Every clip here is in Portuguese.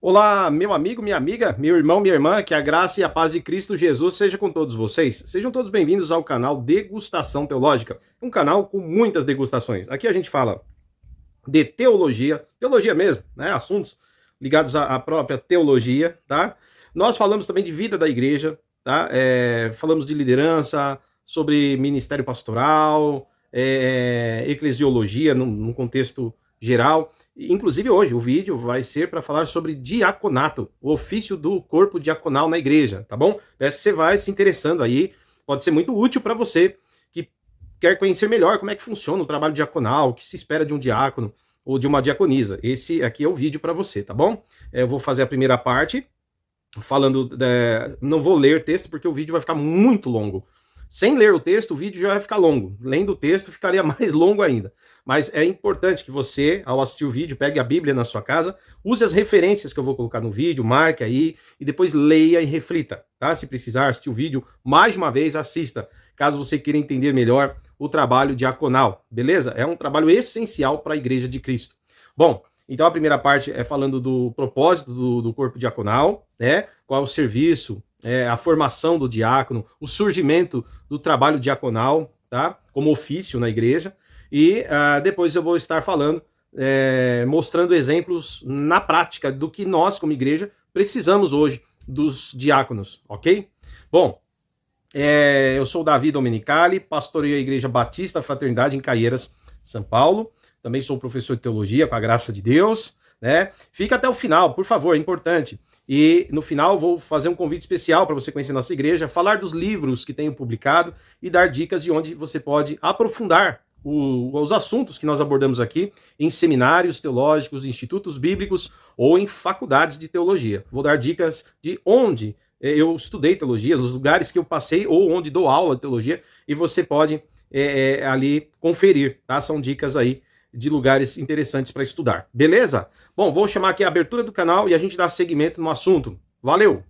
Olá, meu amigo, minha amiga, meu irmão, minha irmã, que a graça e a paz de Cristo Jesus seja com todos vocês. Sejam todos bem-vindos ao canal Degustação Teológica, um canal com muitas degustações. Aqui a gente fala de teologia, teologia mesmo, né? Assuntos ligados à própria teologia, tá? Nós falamos também de vida da igreja, tá? Falamos de liderança, sobre ministério pastoral, eclesiologia num contexto geral. Inclusive hoje o vídeo vai ser para falar sobre diaconato, o ofício do corpo diaconal na igreja, tá bom? Peço que você vai se interessando aí, pode ser muito útil para você que quer conhecer melhor como é que funciona o trabalho diaconal, o que se espera de um diácono ou de uma diaconisa. Esse aqui é o vídeo para você, tá bom? Eu vou fazer a primeira parte falando, não vou ler texto porque o vídeo vai ficar muito longo. Sem ler o texto, o vídeo já vai ficar longo. Lendo o texto, ficaria mais longo ainda. Mas é importante que você, ao assistir o vídeo, pegue a Bíblia na sua casa, use as referências que eu vou colocar no vídeo, marque aí, e depois leia e reflita, tá? Se precisar assistir o vídeo mais de uma vez, assista, caso você queira entender melhor o trabalho diaconal, beleza? É um trabalho essencial para a Igreja de Cristo. Bom, então a primeira parte é falando do propósito do corpo diaconal, né? Qual é o serviço, a formação do diácono, o surgimento do trabalho diaconal, tá? Como ofício na igreja. E depois eu vou estar falando, mostrando exemplos na prática do que nós, como igreja, precisamos hoje dos diáconos, ok? Bom, eu sou o Davi Domenicali, pastoreio a Igreja Batista Fraternidade em Caieiras, São Paulo. Também sou professor de teologia, com a graça de Deus, né? Fica até o final, por favor, é importante. E no final vou fazer um convite especial para você conhecer nossa igreja, falar dos livros que tenho publicado e dar dicas de onde você pode aprofundar os assuntos que nós abordamos aqui em seminários teológicos, institutos bíblicos ou em faculdades de teologia. Vou dar dicas de onde eu estudei teologia, os lugares que eu passei ou onde dou aula de teologia, e você pode ali conferir, tá? São dicas aí de lugares interessantes para estudar, beleza? Bom, vou chamar aqui a abertura do canal e a gente dá seguimento no assunto. Valeu!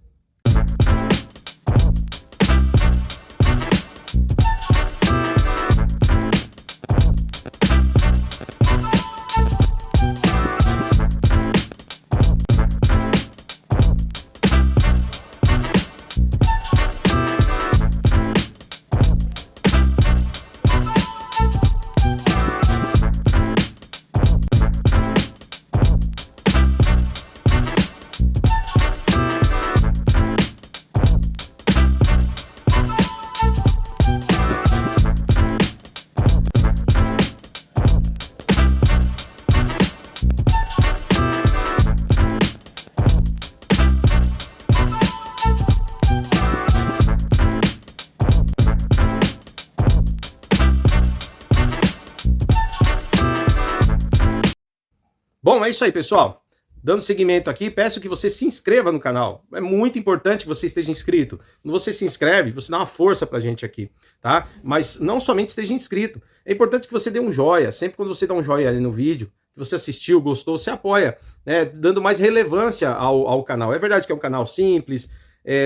Bom, é isso aí, pessoal. Dando seguimento aqui, peço que você se inscreva no canal. É muito importante que você esteja inscrito. Quando você se inscreve, você dá uma força pra gente aqui, tá? Mas não somente esteja inscrito. É importante que você dê um joia. Sempre quando você dá um joia ali no vídeo, que você assistiu, gostou, você apoia, né? Dando mais relevância ao canal. É verdade que é um canal simples,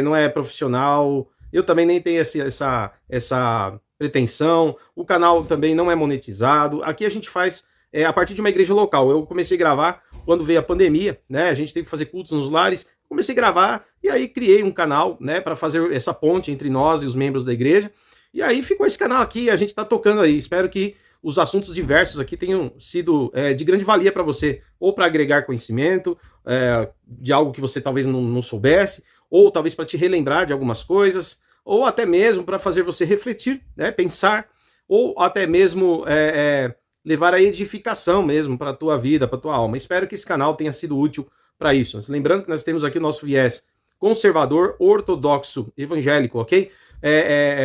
não é profissional. Eu também nem tenho essa pretensão. O canal também não é monetizado. Aqui a gente faz a partir de uma igreja local. Eu comecei a gravar quando veio a pandemia, né? A gente teve que fazer cultos nos lares. Comecei a gravar e aí criei um canal, né, para fazer essa ponte entre nós e os membros da igreja. E aí ficou esse canal aqui, a gente tá tocando aí. Espero que os assuntos diversos aqui tenham sido de grande valia para você, ou para agregar conhecimento de algo que você talvez não soubesse, ou talvez para te relembrar de algumas coisas, ou até mesmo para fazer você refletir, né, pensar, ou até mesmo levar a edificação mesmo para a tua vida, para a tua alma. Espero que esse canal tenha sido útil para isso. Lembrando que nós temos aqui o nosso viés conservador, ortodoxo, evangélico, ok?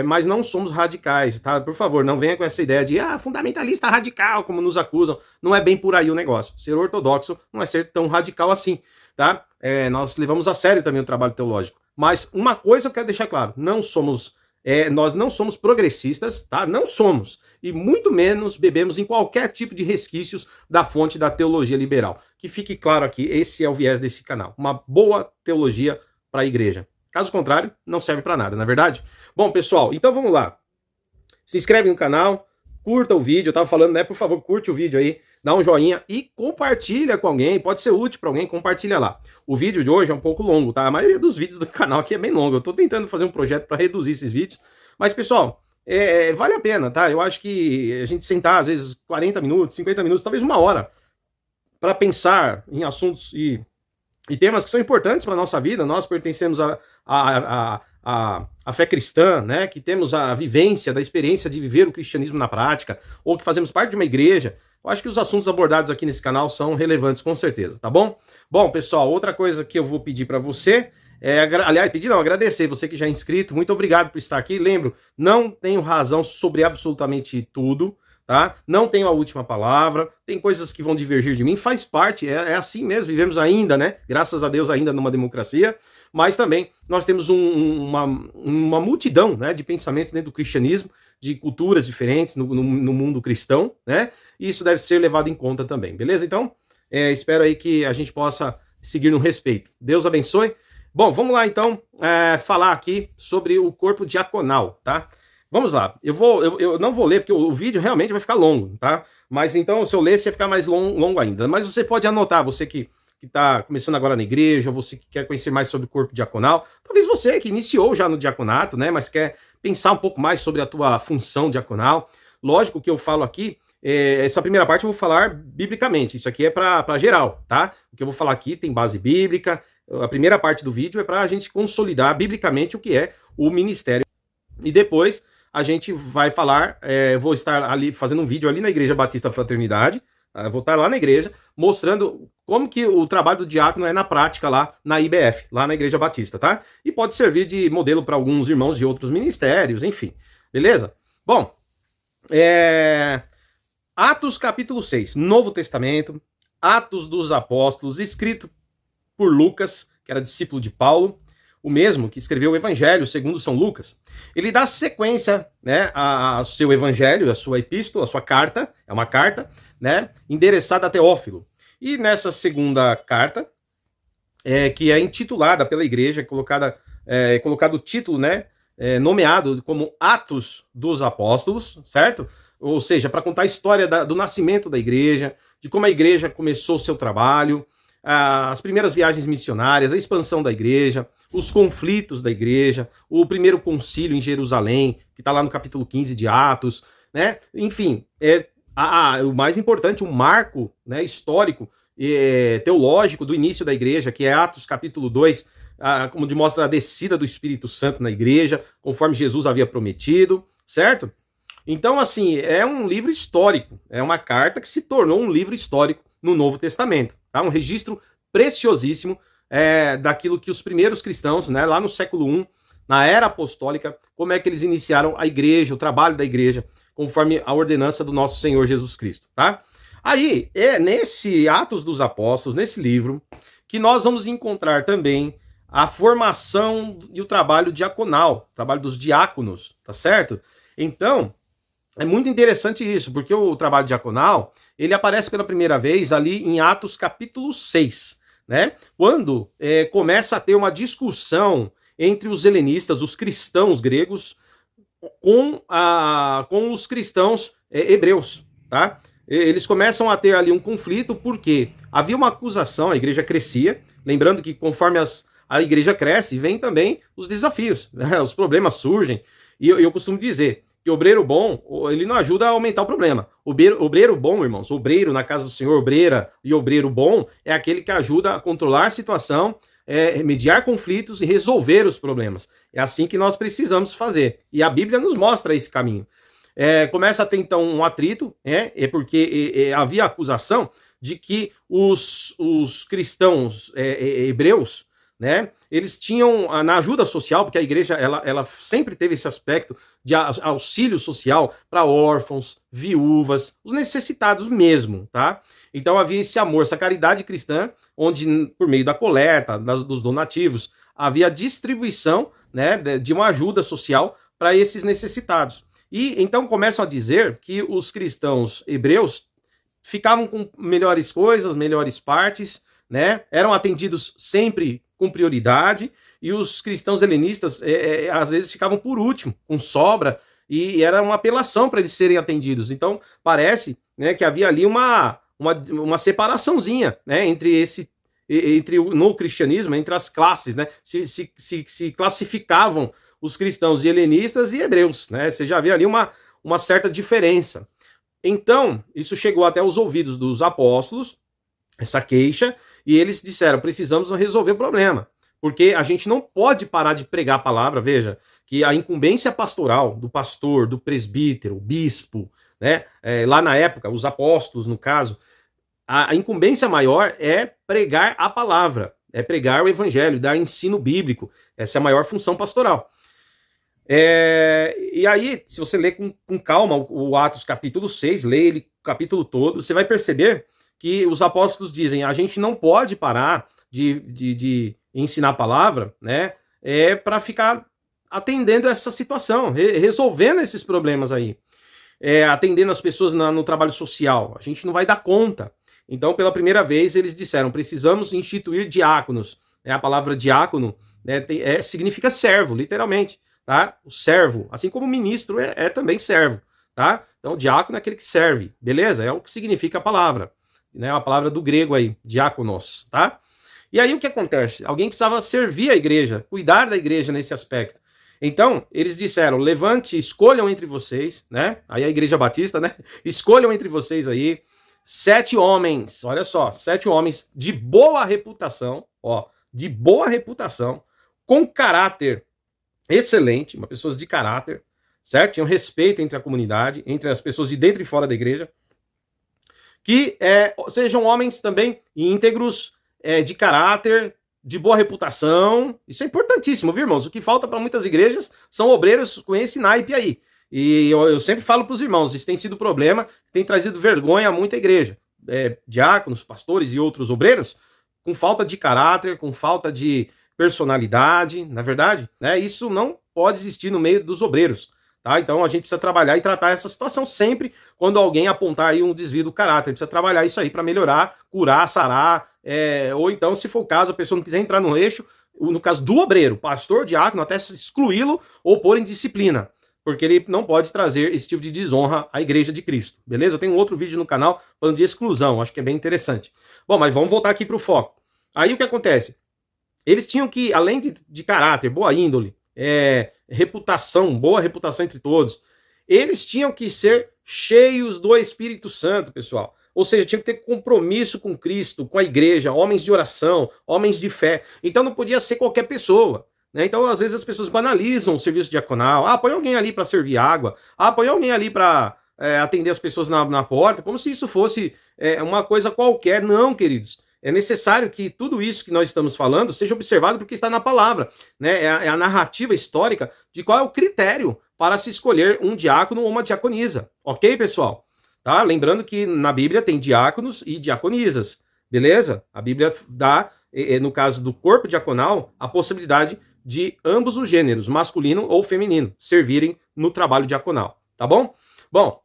Mas não somos radicais, tá? Por favor, não venha com essa ideia de fundamentalista radical, como nos acusam. Não é bem por aí o negócio. Ser ortodoxo não é ser tão radical assim, tá? Nós levamos a sério também o trabalho teológico. Mas uma coisa eu quero deixar claro, nós não somos progressistas, tá? Não somos. E muito menos bebemos em qualquer tipo de resquícios da fonte da teologia liberal. Que fique claro aqui, esse é o viés desse canal. Uma boa teologia para a igreja. Caso contrário, não serve para nada, não é verdade? Bom, pessoal, então vamos lá. Se inscreve no canal, curta o vídeo, eu tava falando, né? Por favor, curte o vídeo aí, dá um joinha e compartilha com alguém, pode ser útil para alguém, compartilha lá. O vídeo de hoje é um pouco longo, tá? A maioria dos vídeos do canal aqui é bem longo, eu tô tentando fazer um projeto para reduzir esses vídeos, mas pessoal, vale a pena, tá? Eu acho que a gente sentar, às vezes, 40 minutos, 50 minutos, talvez uma hora, para pensar em assuntos e temas que são importantes para a nossa vida. Nós pertencemos à fé cristã, né? Que temos a vivência, da experiência de viver o cristianismo na prática, ou que fazemos parte de uma igreja. Eu acho que os assuntos abordados aqui nesse canal são relevantes, com certeza, tá bom? Bom, pessoal, outra coisa que eu vou pedir para você agradecer você que já é inscrito, muito obrigado por estar aqui. Lembro, não tenho razão sobre absolutamente tudo, tá? Não tenho a última palavra, tem coisas que vão divergir de mim, faz parte, é assim mesmo, vivemos ainda, né? Graças a Deus ainda numa democracia, mas também nós temos uma multidão, né, de pensamentos dentro do cristianismo, de culturas diferentes no mundo cristão, né? E isso deve ser levado em conta também, beleza? Então, espero aí que a gente possa seguir no respeito. Deus abençoe. Bom, vamos lá então falar aqui sobre o corpo diaconal, tá? Vamos lá, eu não vou ler porque o vídeo realmente vai ficar longo, tá? Mas então, se eu ler, vai ficar mais longo ainda. Mas você pode anotar, você que está começando agora na igreja, ou você que quer conhecer mais sobre o corpo diaconal, talvez você que iniciou já no diaconato, né? Mas quer pensar um pouco mais sobre a tua função diaconal. Lógico que eu falo aqui, essa primeira parte eu vou falar biblicamente, isso aqui é para geral, tá? O que eu vou falar aqui tem base bíblica. A primeira parte do vídeo é para a gente consolidar biblicamente o que é o ministério. E depois a gente vai falar, vou estar ali fazendo um vídeo ali na Igreja Batista Fraternidade, vou estar lá na igreja mostrando como que o trabalho do diácono é na prática lá na IBF, lá na Igreja Batista, tá? E pode servir de modelo para alguns irmãos de outros ministérios, enfim. Beleza? Bom, Atos capítulo 6, Novo Testamento, Atos dos Apóstolos, escrito por Lucas, que era discípulo de Paulo, o mesmo que escreveu o Evangelho segundo São Lucas. Ele dá sequência, né, ao seu Evangelho, a sua epístola, a sua carta, é uma carta, né, endereçada a Teófilo. E nessa segunda carta, que é intitulada pela igreja, colocado o título, né, nomeado como Atos dos Apóstolos, certo? Ou seja, para contar a história do nascimento da igreja, de como a igreja começou o seu trabalho, as primeiras viagens missionárias, a expansão da igreja, os conflitos da igreja, o primeiro concílio em Jerusalém, que está lá no capítulo 15 de Atos, né? Enfim, o mais importante, um marco, né, histórico, teológico do início da igreja, que é Atos capítulo 2, como demonstra a descida do Espírito Santo na igreja, conforme Jesus havia prometido, certo? Então, assim, é um livro histórico, é uma carta que se tornou um livro histórico no Novo Testamento, tá? Um registro preciosíssimo daquilo que os primeiros cristãos, né, lá no século I, na era apostólica, como é que eles iniciaram a igreja, o trabalho da igreja, conforme a ordenança do nosso Senhor Jesus Cristo, tá? Aí, nesse Atos dos Apóstolos, nesse livro, que nós vamos encontrar também a formação e o trabalho diaconal, o trabalho dos diáconos, tá certo? Então, é muito interessante isso, porque o trabalho diaconal, ele aparece pela primeira vez ali em Atos capítulo 6, né? Quando começa a ter uma discussão entre os helenistas, os cristãos gregos, com os cristãos hebreus, tá? Eles começam a ter ali um conflito, porque havia uma acusação, a igreja crescia, lembrando que conforme a igreja cresce, vem também os desafios, né? Os problemas surgem, e eu costumo dizer que obreiro bom, ele não ajuda a aumentar o problema. Obreiro bom, irmãos, obreiro na casa do Senhor, obreira e obreiro bom, é aquele que ajuda a controlar a situação, mediar conflitos e resolver os problemas. É assim que nós precisamos fazer. E a Bíblia nos mostra esse caminho. Começa a ter, então, um atrito, porque havia acusação de que os cristãos hebreus, né, eles tinham, na ajuda social, porque a igreja ela sempre teve esse aspecto de auxílio social para órfãos, viúvas, os necessitados mesmo, tá? Então havia esse amor, essa caridade cristã, onde por meio da coleta, dos donativos, havia distribuição, né, de uma ajuda social para esses necessitados. E então começam a dizer que os cristãos hebreus ficavam com melhores coisas, melhores partes, né? Eram atendidos sempre com prioridade, e os cristãos helenistas às vezes ficavam por último, com sobra, e era uma apelação para eles serem atendidos. Então, parece, né, que havia ali uma separaçãozinha, né, no cristianismo, entre as classes, né, se classificavam os cristãos de helenistas e hebreus, né, você já vê ali uma certa diferença. Então, isso chegou até os ouvidos dos apóstolos, essa queixa, e eles disseram, precisamos resolver o problema, porque a gente não pode parar de pregar a palavra, veja, que a incumbência pastoral do pastor, do presbítero, bispo, né, lá na época, os apóstolos, no caso, a incumbência maior é pregar a palavra, é pregar o evangelho, dar ensino bíblico, essa é a maior função pastoral. E aí, se você ler com calma o Atos capítulo 6, lê ele o capítulo todo, você vai perceber que os apóstolos dizem, a gente não pode parar de ensinar a palavra, né, para ficar atendendo essa situação, resolvendo esses problemas aí, atendendo as pessoas no trabalho social. A gente não vai dar conta. Então, pela primeira vez, eles disseram, precisamos instituir diáconos. A palavra diácono, né, significa servo, literalmente. Tá? O servo, assim como o ministro é também servo, tá? Então, diácono é aquele que serve, beleza? É o que significa a palavra, né? A palavra do grego aí, diáconos, tá? E aí o que acontece? Alguém precisava servir a igreja, cuidar da igreja nesse aspecto. Então, eles disseram, levante, escolham entre vocês, né? Aí a igreja batista, né? Escolham entre vocês aí 7 homens, olha só, 7 homens de boa reputação, ó, de boa reputação, com caráter excelente, uma pessoas de caráter, certo? Tinham respeito entre a comunidade, entre as pessoas de dentro e fora da igreja, que sejam homens também íntegros, de caráter, de boa reputação. Isso é importantíssimo, viu, irmãos? O que falta para muitas igrejas são obreiros com esse naipe aí. E eu sempre falo para os irmãos, isso tem sido problema, tem trazido vergonha a muita igreja. Diáconos, pastores e outros obreiros, com falta de caráter, com falta de personalidade, na verdade, né? Isso não pode existir no meio dos obreiros, tá? Então a gente precisa trabalhar e tratar essa situação sempre quando alguém apontar aí um desvio do caráter, precisa trabalhar isso aí para melhorar, curar, sarar, ou então, se for o caso, a pessoa não quiser entrar no eixo, no caso do obreiro, pastor, diácono, até excluí-lo ou pôr em disciplina, porque ele não pode trazer esse tipo de desonra à igreja de Cristo, beleza? Eu tenho um outro vídeo no canal falando de exclusão, acho que é bem interessante. Bom, mas vamos voltar aqui para o foco. Aí o que acontece? Eles tinham que, além de caráter, boa índole, reputação, boa reputação entre todos, eles tinham que ser cheios do Espírito Santo, pessoal. Ou seja, tinham que ter compromisso com Cristo, com a igreja, homens de oração, homens de fé. Então não podia ser qualquer pessoa, né? Então, às vezes, as pessoas banalizam o serviço diaconal. Põe alguém ali para servir água. Põe alguém ali para atender as pessoas na porta, como se isso fosse uma coisa qualquer. Não, queridos. É necessário que tudo isso que nós estamos falando seja observado porque está na palavra, né? É a narrativa histórica de qual é o critério para se escolher um diácono ou uma diaconisa. Ok, pessoal? Tá? Lembrando que na Bíblia tem diáconos e diaconisas, beleza? A Bíblia dá, no caso do corpo diaconal, a possibilidade de ambos os gêneros, masculino ou feminino, servirem no trabalho diaconal, tá bom? Bom,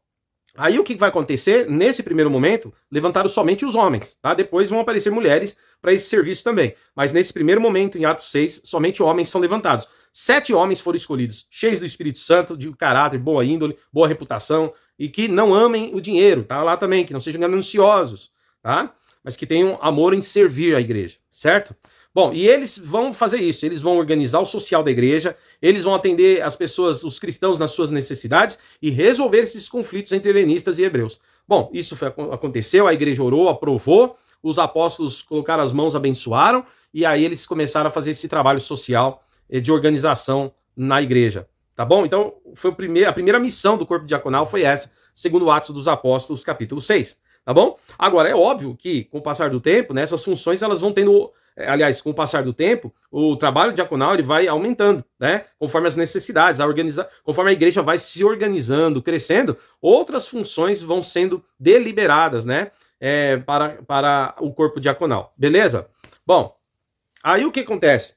aí o que vai acontecer? Nesse primeiro momento, levantaram somente os homens, tá? Depois vão aparecer mulheres para esse serviço também. Mas nesse primeiro momento, em Atos 6, somente homens são levantados. 7 homens foram escolhidos, cheios do Espírito Santo, de caráter, boa índole, boa reputação, e que não amem o dinheiro, tá? Lá também, que não sejam gananciosos, tá? Mas que tenham amor em servir a igreja, certo? Bom, e eles vão fazer isso, eles vão organizar o social da igreja, eles vão atender as pessoas, os cristãos nas suas necessidades e resolver esses conflitos entre helenistas e hebreus. Bom, isso aconteceu, a igreja orou, aprovou, os apóstolos colocaram as mãos, abençoaram, e aí eles começaram a fazer esse trabalho social de organização na igreja, tá bom? Então, foi a primeira missão do corpo diaconal foi essa, segundo Atos dos Apóstolos, capítulo 6, tá bom? Agora, é óbvio que, com o passar do tempo, né, essas funções elas vão tendo... Aliás, com o passar do tempo, o trabalho diaconal ele vai aumentando, né? Conforme as necessidades, conforme a igreja vai se organizando, crescendo, outras funções vão sendo deliberadas, né? Para o corpo diaconal, beleza? Bom, aí o que acontece?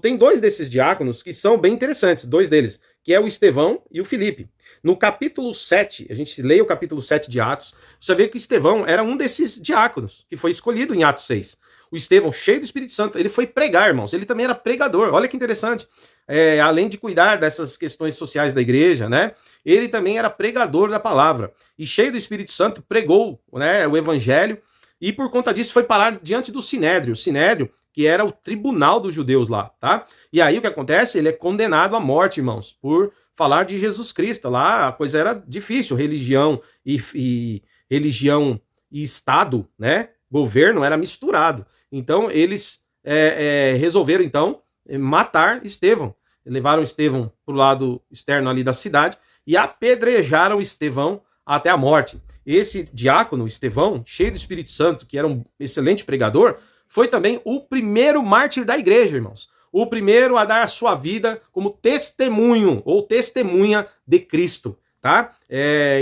Tem 2 desses diáconos que são bem interessantes, 2 deles, que é o Estevão e o Filipe. No capítulo 7, a gente lê o capítulo 7 de Atos, você vê que Estevão era um desses diáconos, que foi escolhido em Atos 6. O Estevão, cheio do Espírito Santo, ele foi pregar, irmãos, ele também era pregador, olha que interessante. além de cuidar dessas questões sociais da igreja, né, ele também era pregador da palavra. E cheio do Espírito Santo, pregou, né, o evangelho, e por conta disso foi parar diante do Sinédrio. O Sinédrio, que era o tribunal dos judeus lá, tá? E aí o que acontece? Ele é condenado à morte, irmãos, por falar de Jesus Cristo. Lá a coisa era difícil, religião e Estado, né? Governo era misturado. Então eles resolveram então matar Estevão. Levaram Estevão para o lado externo ali da cidade e apedrejaram Estevão até a morte. Esse diácono, Estevão, cheio do Espírito Santo, que era um excelente pregador, foi também o primeiro mártir da igreja, irmãos. O primeiro a dar a sua vida como testemunho ou testemunha de Cristo, tá?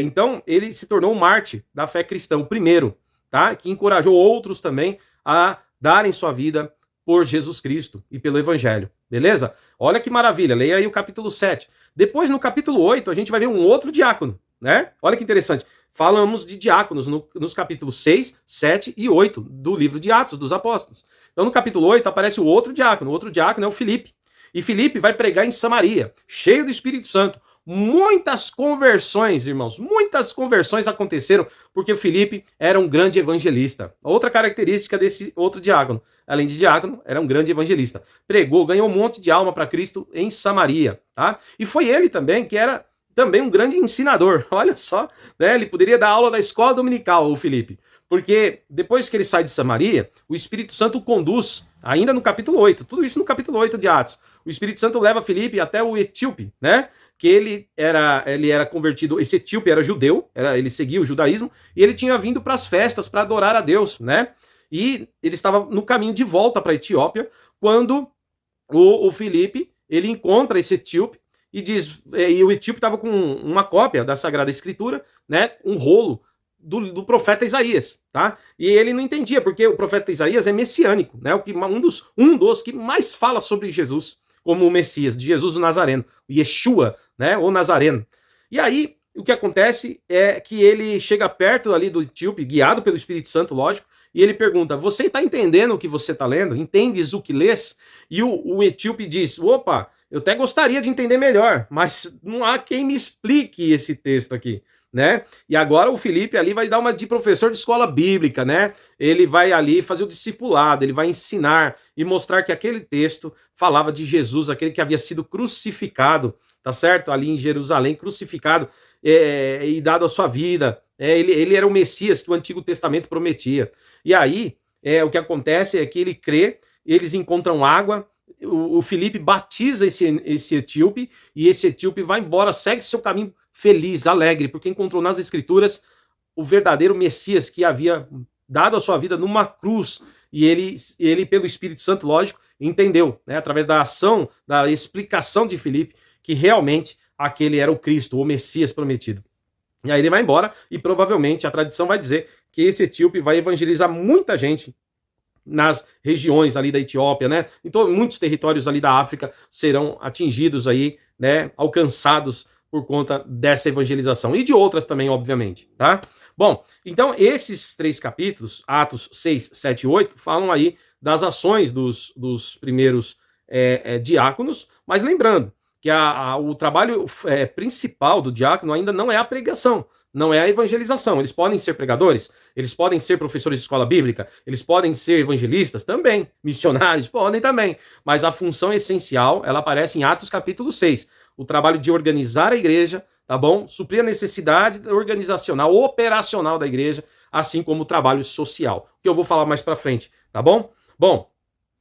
Então, ele se tornou um mártir da fé cristã, o primeiro, tá? Que encorajou outros também a darem sua vida por Jesus Cristo e pelo Evangelho, beleza? Olha que maravilha, leia aí o capítulo 7. Depois, no capítulo 8, a gente vai ver um outro diácono, né? Olha que interessante. Falamos de diáconos nos capítulos 6, 7 e 8 do livro de Atos dos Apóstolos. Então, no capítulo 8, aparece o outro diácono. O outro diácono é o Filipe. E Filipe vai pregar em Samaria, cheio do Espírito Santo. Muitas conversões, irmãos, muitas conversões aconteceram porque o Filipe era um grande evangelista. Outra característica desse outro diácono, além de diácono, era um grande evangelista. Pregou, ganhou um monte de alma para Cristo em Samaria, tá? E foi ele também que era também um grande ensinador. Olha só, né? Ele poderia dar aula da escola dominical, o Filipe. Porque depois que ele sai de Samaria, o Espírito Santo o conduz, ainda no capítulo 8, tudo isso no capítulo 8 de Atos. O Espírito Santo leva Filipe até o etíope, né? Que ele era convertido, esse etíope era judeu, ele seguia o judaísmo, e ele tinha vindo para as festas para adorar a Deus, né? E ele estava no caminho de volta para a Etiópia, quando o Filipe, ele encontra esse etíope, e diz, e o etíope estava com uma cópia da Sagrada Escritura, né? Um rolo do profeta Isaías, tá? E ele não entendia, porque o profeta Isaías é messiânico, né? Um dos que mais fala sobre Jesus como o Messias, de Jesus o Nazareno, o Yeshua, né? O Nazareno. E aí, o que acontece é que ele chega perto ali do etíope, guiado pelo Espírito Santo, lógico, e ele pergunta, você está entendendo o que você está lendo? Entendes o que lês? E o etíope diz, opa, eu até gostaria de entender melhor, mas não há quem me explique esse texto aqui, né? E agora o Filipe ali vai dar uma de professor de escola bíblica, né? Ele vai ali fazer o discipulado, ele vai ensinar e mostrar que aquele texto falava de Jesus, aquele que havia sido crucificado, tá certo? Ali em Jerusalém, crucificado e dado a sua vida. Ele era o Messias que o Antigo Testamento prometia. E aí, o que acontece é que ele crê, eles encontram água, o Filipe batiza esse etíope, e esse etíope vai embora, segue seu caminho feliz, alegre, porque encontrou nas Escrituras o verdadeiro Messias que havia dado a sua vida numa cruz, e ele pelo Espírito Santo, lógico, entendeu, né, através da ação, da explicação de Filipe, que realmente aquele era o Cristo, o Messias prometido. E aí ele vai embora, e provavelmente a tradição vai dizer que esse etíope vai evangelizar muita gente nas regiões ali da Etiópia, né? Então, muitos territórios ali da África serão atingidos aí, né? Alcançados por conta dessa evangelização. E de outras também, obviamente, tá? Bom, então esses 3 capítulos, Atos 6, 7 e 8, falam aí das ações dos primeiros diáconos, mas lembrando que o trabalho principal do diácono ainda não é a pregação, não é a evangelização. Eles podem ser pregadores, eles podem ser professores de escola bíblica, eles podem ser evangelistas também, missionários podem também, mas a função essencial, ela aparece em Atos capítulo 6, o trabalho de organizar a igreja, tá bom? Suprir a necessidade organizacional, operacional da igreja, assim como o trabalho social, que eu vou falar mais pra frente, tá bom? Bom,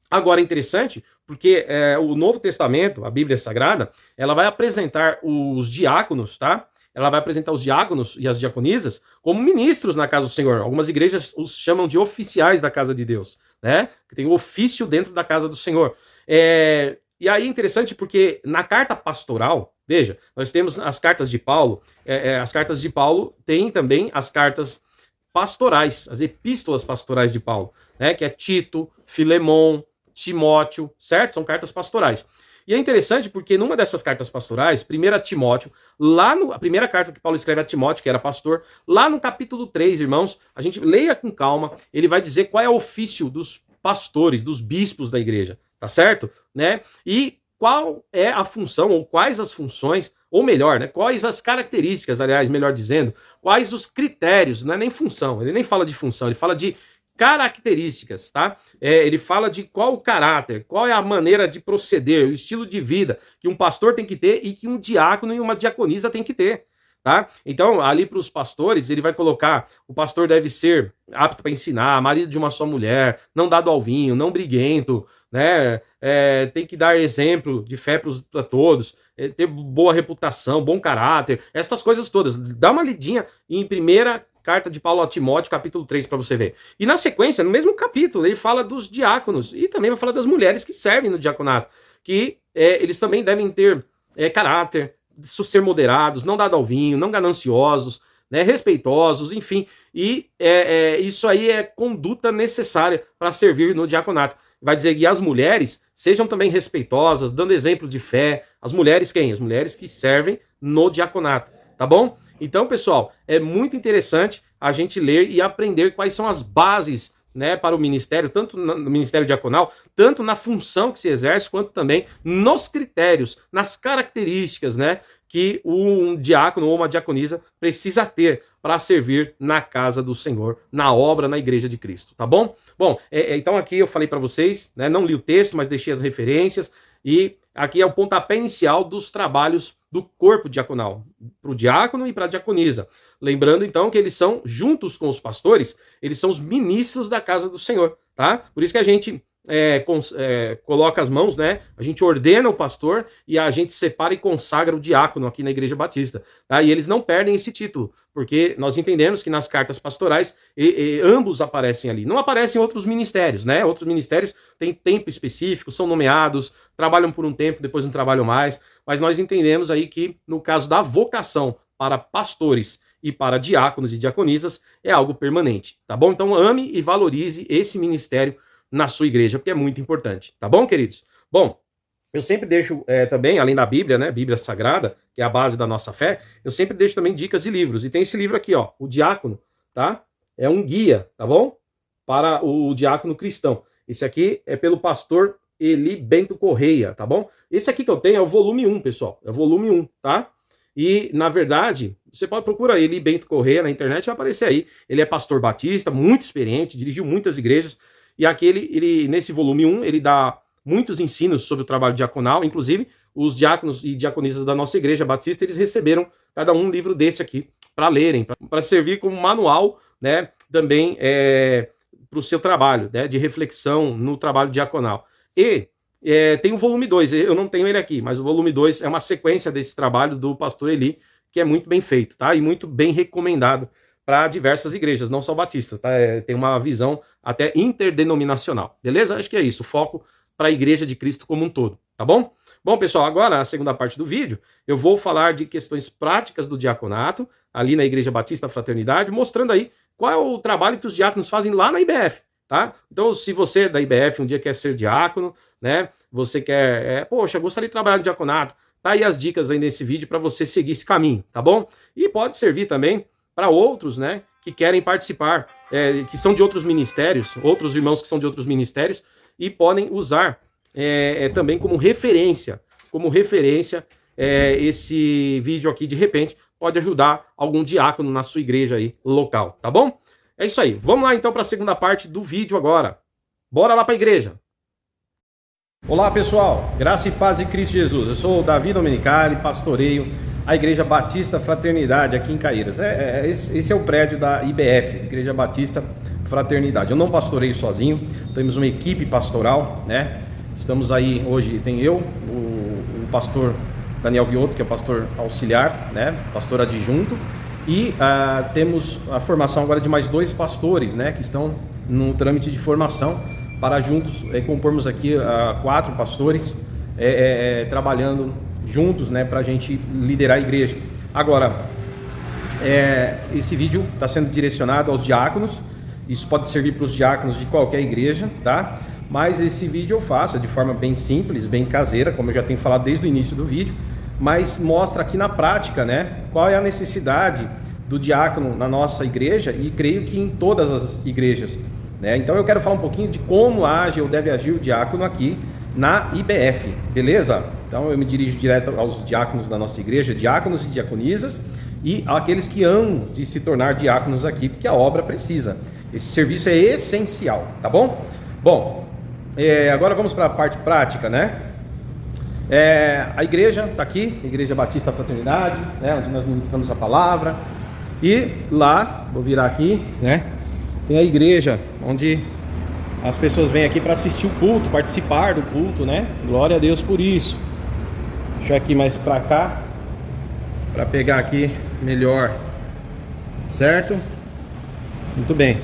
agora é interessante, porque o Novo Testamento, a Bíblia Sagrada, ela vai apresentar os diáconos, tá? Ela vai apresentar os diáconos e as diaconisas como ministros na casa do Senhor. Algumas igrejas os chamam de oficiais da casa de Deus, né? Que tem o ofício dentro da casa do Senhor. E aí é interessante porque na carta pastoral, veja, nós temos as cartas de Paulo, as cartas de Paulo têm também as cartas pastorais, as epístolas pastorais de Paulo, né? Que é Tito, Filemon, Timóteo, certo? São cartas pastorais. E é interessante porque numa dessas cartas pastorais, 1 Timóteo, a primeira carta que Paulo escreve a Timóteo, que era pastor, lá no capítulo 3, irmãos, a gente leia com calma, ele vai dizer qual é o ofício dos pastores, dos bispos da igreja, tá certo? Né? E qual é a função, ou quais as funções, ou melhor, né, quais as características, aliás, melhor dizendo, quais os critérios, não é nem função, ele nem fala de função, ele fala de características, tá? Ele fala de qual o caráter, qual é a maneira de proceder, o estilo de vida que um pastor tem que ter e que um diácono e uma diaconisa tem que ter. Tá? Então, ali para os pastores, ele vai colocar: o pastor deve ser apto para ensinar, marido de uma só mulher, não dado ao vinho, não briguento, né? Tem que dar exemplo de fé para todos, ter boa reputação, bom caráter, essas coisas todas. Dá uma lidinha em primeira carta de Paulo a Timóteo, capítulo 3, para você ver. E na sequência, no mesmo capítulo, ele fala dos diáconos e também vai falar das mulheres que servem no diaconato, que eles também devem ter caráter, ser moderados, não dado ao vinho, não gananciosos, né, respeitosos, enfim. E isso aí é conduta necessária para servir no diaconato. Vai dizer que as mulheres sejam também respeitosas, dando exemplo de fé. As mulheres quem? As mulheres que servem no diaconato, tá bom? Então, pessoal, é muito interessante a gente ler e aprender quais são as bases, né, para o ministério, tanto no ministério diaconal, tanto na função que se exerce, quanto também nos critérios, nas características, né, que um diácono ou uma diaconisa precisa ter para servir na casa do Senhor, na obra, na igreja de Cristo, tá bom? Bom, então aqui eu falei para vocês, né, não li o texto, mas deixei as referências, e aqui é o pontapé inicial dos trabalhos do corpo diaconal, para o diácono e para a diaconisa. Lembrando, então, que eles são, juntos com os pastores, eles são os ministros da casa do Senhor, tá? Por isso que a gente coloca as mãos, né? A gente ordena o pastor e a gente separa e consagra o diácono aqui na Igreja Batista, tá? E eles não perdem esse título, porque nós entendemos que nas cartas pastorais ambos aparecem ali. Não aparecem outros ministérios, né? Outros ministérios têm tempo específico, são nomeados, trabalham por um tempo, depois não trabalham mais, mas nós entendemos aí que no caso da vocação para pastores e para diáconos e diaconisas é algo permanente, tá bom? Então ame e valorize esse ministério na sua igreja, porque é muito importante, tá bom, queridos? Bom, eu sempre deixo também, além da Bíblia, né, Bíblia Sagrada, que é a base da nossa fé, eu sempre deixo também dicas de livros, e tem esse livro aqui, ó, O Diácono, tá? É um guia, tá bom? Para o diácono cristão. Esse aqui é pelo pastor Eli Bento Correia, tá bom? Esse aqui que eu tenho é o volume 1, pessoal, é o volume 1, tá? E, na verdade, você pode procurar Eli Bento Correia na internet, vai aparecer aí. Ele é pastor batista, muito experiente, dirigiu muitas igrejas. E aqui ele nesse volume 1, ele dá muitos ensinos sobre o trabalho diaconal, inclusive os diáconos e diaconisas da nossa igreja batista, eles receberam cada um livro desse aqui para lerem, para servir como manual, né, também para o seu trabalho, né, de reflexão no trabalho diaconal. E tem o volume 2, eu não tenho ele aqui, mas o volume 2 é uma sequência desse trabalho do pastor Eli, que é muito bem feito, tá? E muito bem recomendado para diversas igrejas, não só batistas, tá? Tem uma visão até interdenominacional, beleza? Acho que é isso, o foco para a igreja de Cristo como um todo, tá bom? Bom, pessoal, agora a segunda parte do vídeo, eu vou falar de questões práticas do diaconato, ali na Igreja Batista Fraternidade, mostrando aí qual é o trabalho que os diáconos fazem lá na IBF, tá? Então, se você é da IBF um dia quer ser diácono, né? Você quer, poxa, gostaria de trabalhar no diaconato, tá aí as dicas aí nesse vídeo para você seguir esse caminho, tá bom? E pode servir também para outros, né, que querem participar, que são de outros ministérios, outros irmãos que são de outros ministérios, e podem usar também como referência esse vídeo aqui, de repente, pode ajudar algum diácono na sua igreja aí, local, tá bom? É isso aí, vamos lá então para a segunda parte do vídeo agora. Bora lá para a igreja! Olá pessoal, graça e paz em Cristo Jesus. Eu sou o Davi Domenicali, pastoreio a Igreja Batista Fraternidade aqui em Caieiras. Esse é o prédio da IBF, Igreja Batista Fraternidade. Eu não pastoreio sozinho, temos uma equipe pastoral, né? Estamos aí hoje, tem eu, o pastor Daniel Viotto, que é pastor auxiliar, né? Pastor adjunto, e temos a formação agora de mais 2 pastores, né? Que estão no trâmite de formação para juntos compormos aqui 4 pastores trabalhando juntos, né, para a gente liderar a igreja. Agora, esse vídeo está sendo direcionado aos diáconos, isso pode servir para os diáconos de qualquer igreja, tá? Mas esse vídeo eu faço de forma bem simples, bem caseira, como eu já tenho falado desde o início do vídeo, mas mostra aqui na prática, né, qual é a necessidade do diácono na nossa igreja, e creio que em todas as igrejas, né? Então eu quero falar um pouquinho de como age ou deve agir o diácono aqui na IBF, beleza? Então eu me dirijo direto aos diáconos da nossa igreja, diáconos e diaconisas, e aqueles que hão de se tornar diáconos aqui, porque a obra precisa. Esse serviço é essencial, tá bom? Bom, agora vamos para a parte prática, né? A igreja está aqui, Igreja Batista Fraternidade, né, onde nós ministramos a palavra. E lá, vou virar aqui, né, tem a igreja onde as pessoas vêm aqui para assistir o culto, participar do culto, né? Glória a Deus por isso. Deixa eu aqui mais para cá, para pegar aqui melhor, certo? Muito bem.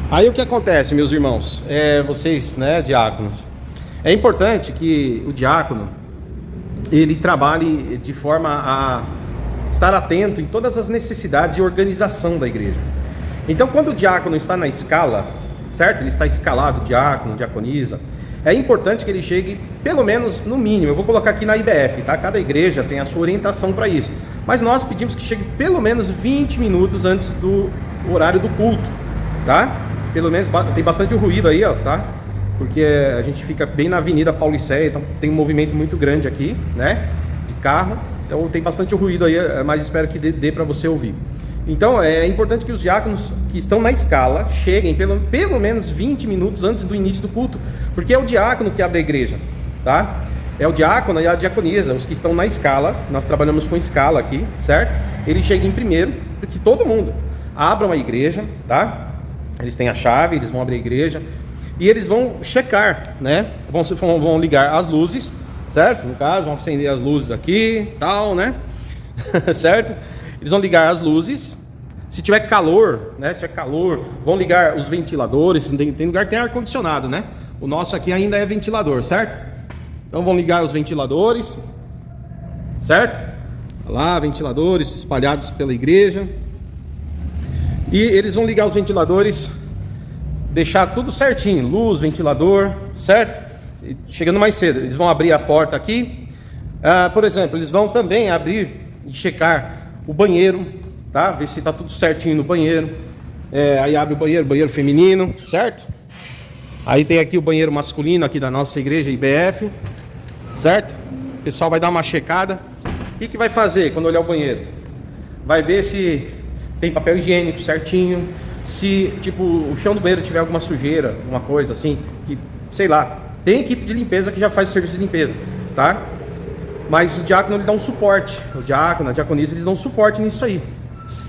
Aí o que acontece, meus irmãos, vocês, né, diáconos, é importante que o diácono ele trabalhe de forma a estar atento em todas as necessidades de organização da igreja. Então, quando o diácono está na escala, certo? Ele está escalado, diácono, diaconisa. É importante que ele chegue, pelo menos, no mínimo. Eu vou colocar aqui na IBF, tá? Cada igreja tem a sua orientação para isso. Mas nós pedimos que chegue pelo menos 20 minutos antes do horário do culto, tá? Pelo menos, tem bastante ruído aí, ó, tá? Porque a gente fica bem na Avenida Pauliceia, então tem um movimento muito grande aqui, né? De carro. Então tem bastante ruído aí, mas espero que dê para você ouvir. Então é importante que os diáconos que estão na escala cheguem pelo menos 20 minutos antes do início do culto, porque é o diácono que abre a igreja, tá? É o diácono e a diaconisa, os que estão na escala. Nós trabalhamos com escala aqui, certo? Eles cheguem primeiro, porque todo mundo abram a igreja, tá? Eles têm a chave, eles vão abrir a igreja e eles vão checar, né? Vão ligar as luzes, certo? No caso, vão acender as luzes aqui, tal, né? Certo? Eles vão ligar as luzes. Se tiver calor, né? Se é calor, vão ligar os ventiladores. Tem lugar que tem ar-condicionado, né? O nosso aqui ainda é ventilador, certo? Então vão ligar os ventiladores, certo? Lá, ventiladores espalhados pela igreja. E eles vão ligar os ventiladores, deixar tudo certinho, luz, ventilador, certo? E chegando mais cedo, eles vão abrir a porta aqui. Por exemplo, eles vão também abrir e checar o banheiro, tá? Ver se está tudo certinho no banheiro. Aí abre o banheiro feminino, certo? Aí tem aqui o banheiro masculino aqui da nossa igreja IBF, certo? O pessoal vai dar uma checada. O que vai fazer quando olhar o banheiro? Vai ver se tem papel higiênico certinho, se tipo o chão do banheiro tiver alguma sujeira, alguma coisa assim, que sei lá. Tem equipe de limpeza que já faz o serviço de limpeza, tá? Mas o diácono ele dá um suporte. O diácono, a diaconisa, eles dão um suporte nisso aí.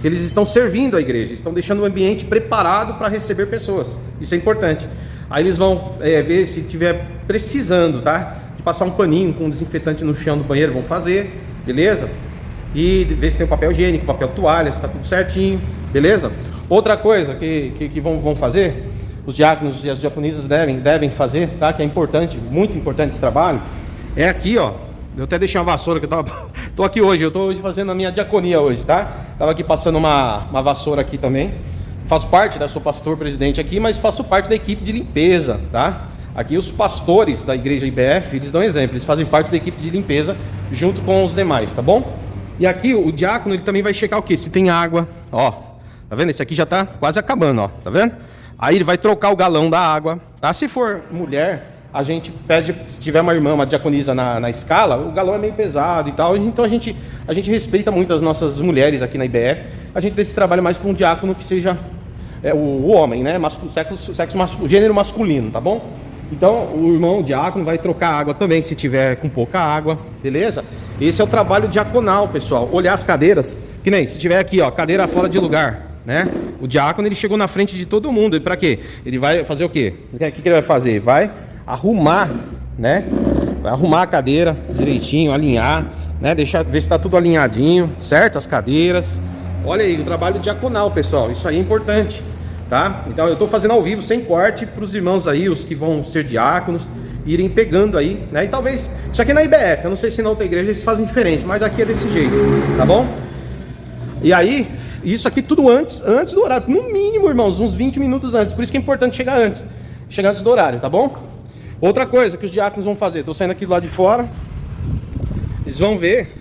Eles estão servindo a igreja, estão deixando o ambiente preparado para receber pessoas. Isso é importante. Aí eles vão ver se tiver precisando, tá? De passar um paninho com um desinfetante no chão do banheiro, vão fazer, beleza? E ver se tem o papel higiênico, papel toalha, se está tudo certinho, beleza? Outra coisa que vão fazer, os diáconos e as diaconisas devem fazer, tá? Que é importante, muito importante esse trabalho. É aqui, ó. Eu até deixei uma vassoura que eu tô aqui hoje. Eu tô hoje fazendo a minha diaconia hoje, tá? Tava aqui passando uma vassoura aqui também. Faço parte, sou pastor presidente aqui, mas faço parte da equipe de limpeza, tá? Aqui os pastores da igreja IBF, eles dão exemplo. Eles fazem parte da equipe de limpeza junto com os demais, tá bom? E aqui o diácono, ele também vai checar o quê? Se tem água, ó. Tá vendo? Esse aqui já tá quase acabando, ó. Tá vendo? Aí ele vai trocar o galão da água, tá? Se for mulher, a gente pede, se tiver uma irmã, uma diaconisa na escala, o galão é meio pesado e tal, então a gente respeita muito as nossas mulheres aqui na IBF. A gente tem esse trabalho mais para um diácono que seja o homem, né? Gênero masculino, tá bom? Então o irmão, o diácono, vai trocar água também, se tiver com pouca água, beleza? Esse é o trabalho diaconal, pessoal. Olhar as cadeiras, que nem se tiver aqui, ó, cadeira fora de lugar, né? O diácono, ele chegou na frente de todo mundo. E para quê? Ele vai fazer o quê? O que ele vai fazer? Vai arrumar, né? Vai arrumar a cadeira direitinho, alinhar, né? Ver se está tudo alinhadinho, certo? As cadeiras. Olha aí, o trabalho diaconal, pessoal. Isso aí é importante, tá? Então eu estou fazendo ao vivo, sem corte, para os irmãos aí, os que vão ser diáconos, irem pegando aí, né? E talvez, isso aqui é na IBF, eu não sei se na outra igreja eles fazem diferente, mas aqui é desse jeito, tá bom? E aí, isso aqui tudo antes do horário, no mínimo, irmãos, uns 20 minutos antes. Por isso que é importante chegar antes do horário, tá bom? Outra coisa que os diáconos vão fazer, estou saindo aqui do lado de fora, eles vão ver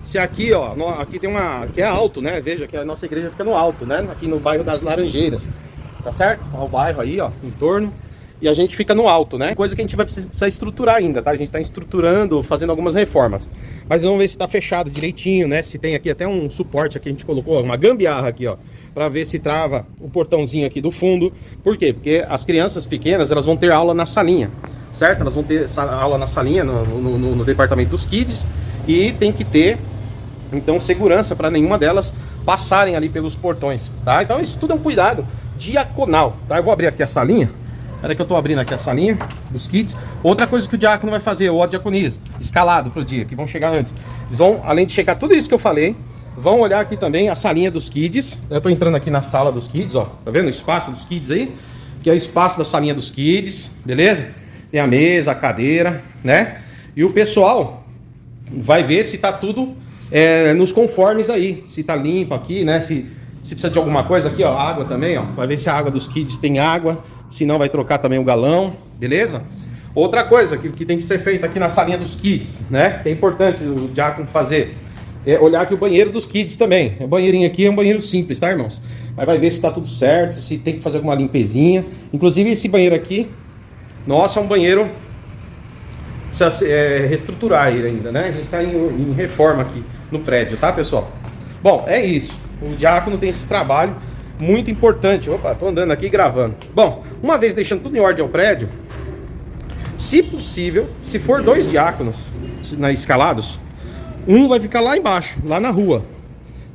se aqui, ó, aqui tem aqui é alto, né? Veja que a nossa igreja fica no alto, né? Aqui no bairro das Laranjeiras, tá certo? Ó, o bairro aí, ó, em torno. e a gente fica no alto, né? Coisa que a gente vai precisar estruturar ainda, tá? A gente tá estruturando, fazendo algumas reformas. Mas vamos ver se tá fechado direitinho, né? Se tem aqui até um suporte aqui, a gente colocou uma gambiarra aqui, ó, para ver se trava o portãozinho aqui do fundo. Por quê? Porque as crianças pequenas, elas vão ter aula na salinha, certo? Elas vão ter aula na salinha, no departamento dos kids, e tem que ter, então, segurança para nenhuma delas passarem ali pelos portões, tá? Então isso tudo é um cuidado diaconal, tá? Eu vou abrir aqui a salinha. Espera que eu tô abrindo aqui a salinha dos kids. Outra coisa que o diácono vai fazer, ou a diaconisa, escalado pro dia, que vão chegar antes. Eles vão, além de checar tudo isso que eu falei, vão olhar aqui também a salinha dos kids. Eu tô entrando aqui na sala dos kids, ó. Tá vendo o espaço dos kids aí? Que é o espaço da salinha dos kids, beleza? Tem a mesa, a cadeira, né? E o pessoal vai ver se tá tudo nos conformes aí. Se tá limpo aqui, né? Se precisa de alguma coisa aqui, ó, água também, ó. Vai ver se a água dos kids tem água. Se não, vai trocar também o galão, beleza? Outra coisa que tem que ser feita aqui na salinha dos kids, né? Que é importante o diácono fazer. É olhar aqui o banheiro dos kids também. O banheirinho aqui é um banheiro simples, tá, irmãos? Mas vai ver se tá tudo certo, se tem que fazer alguma limpezinha. Inclusive esse banheiro aqui, nossa, é um banheiro... Precisa reestruturar ele ainda, né? A gente tá em reforma aqui no prédio, tá, pessoal? Bom, é isso. O diácono tem esse trabalho muito importante. Opa, tô andando aqui gravando. Bom, uma vez deixando tudo em ordem ao prédio, se possível, se for 2 diáconos escalados, um vai ficar lá embaixo, lá na rua.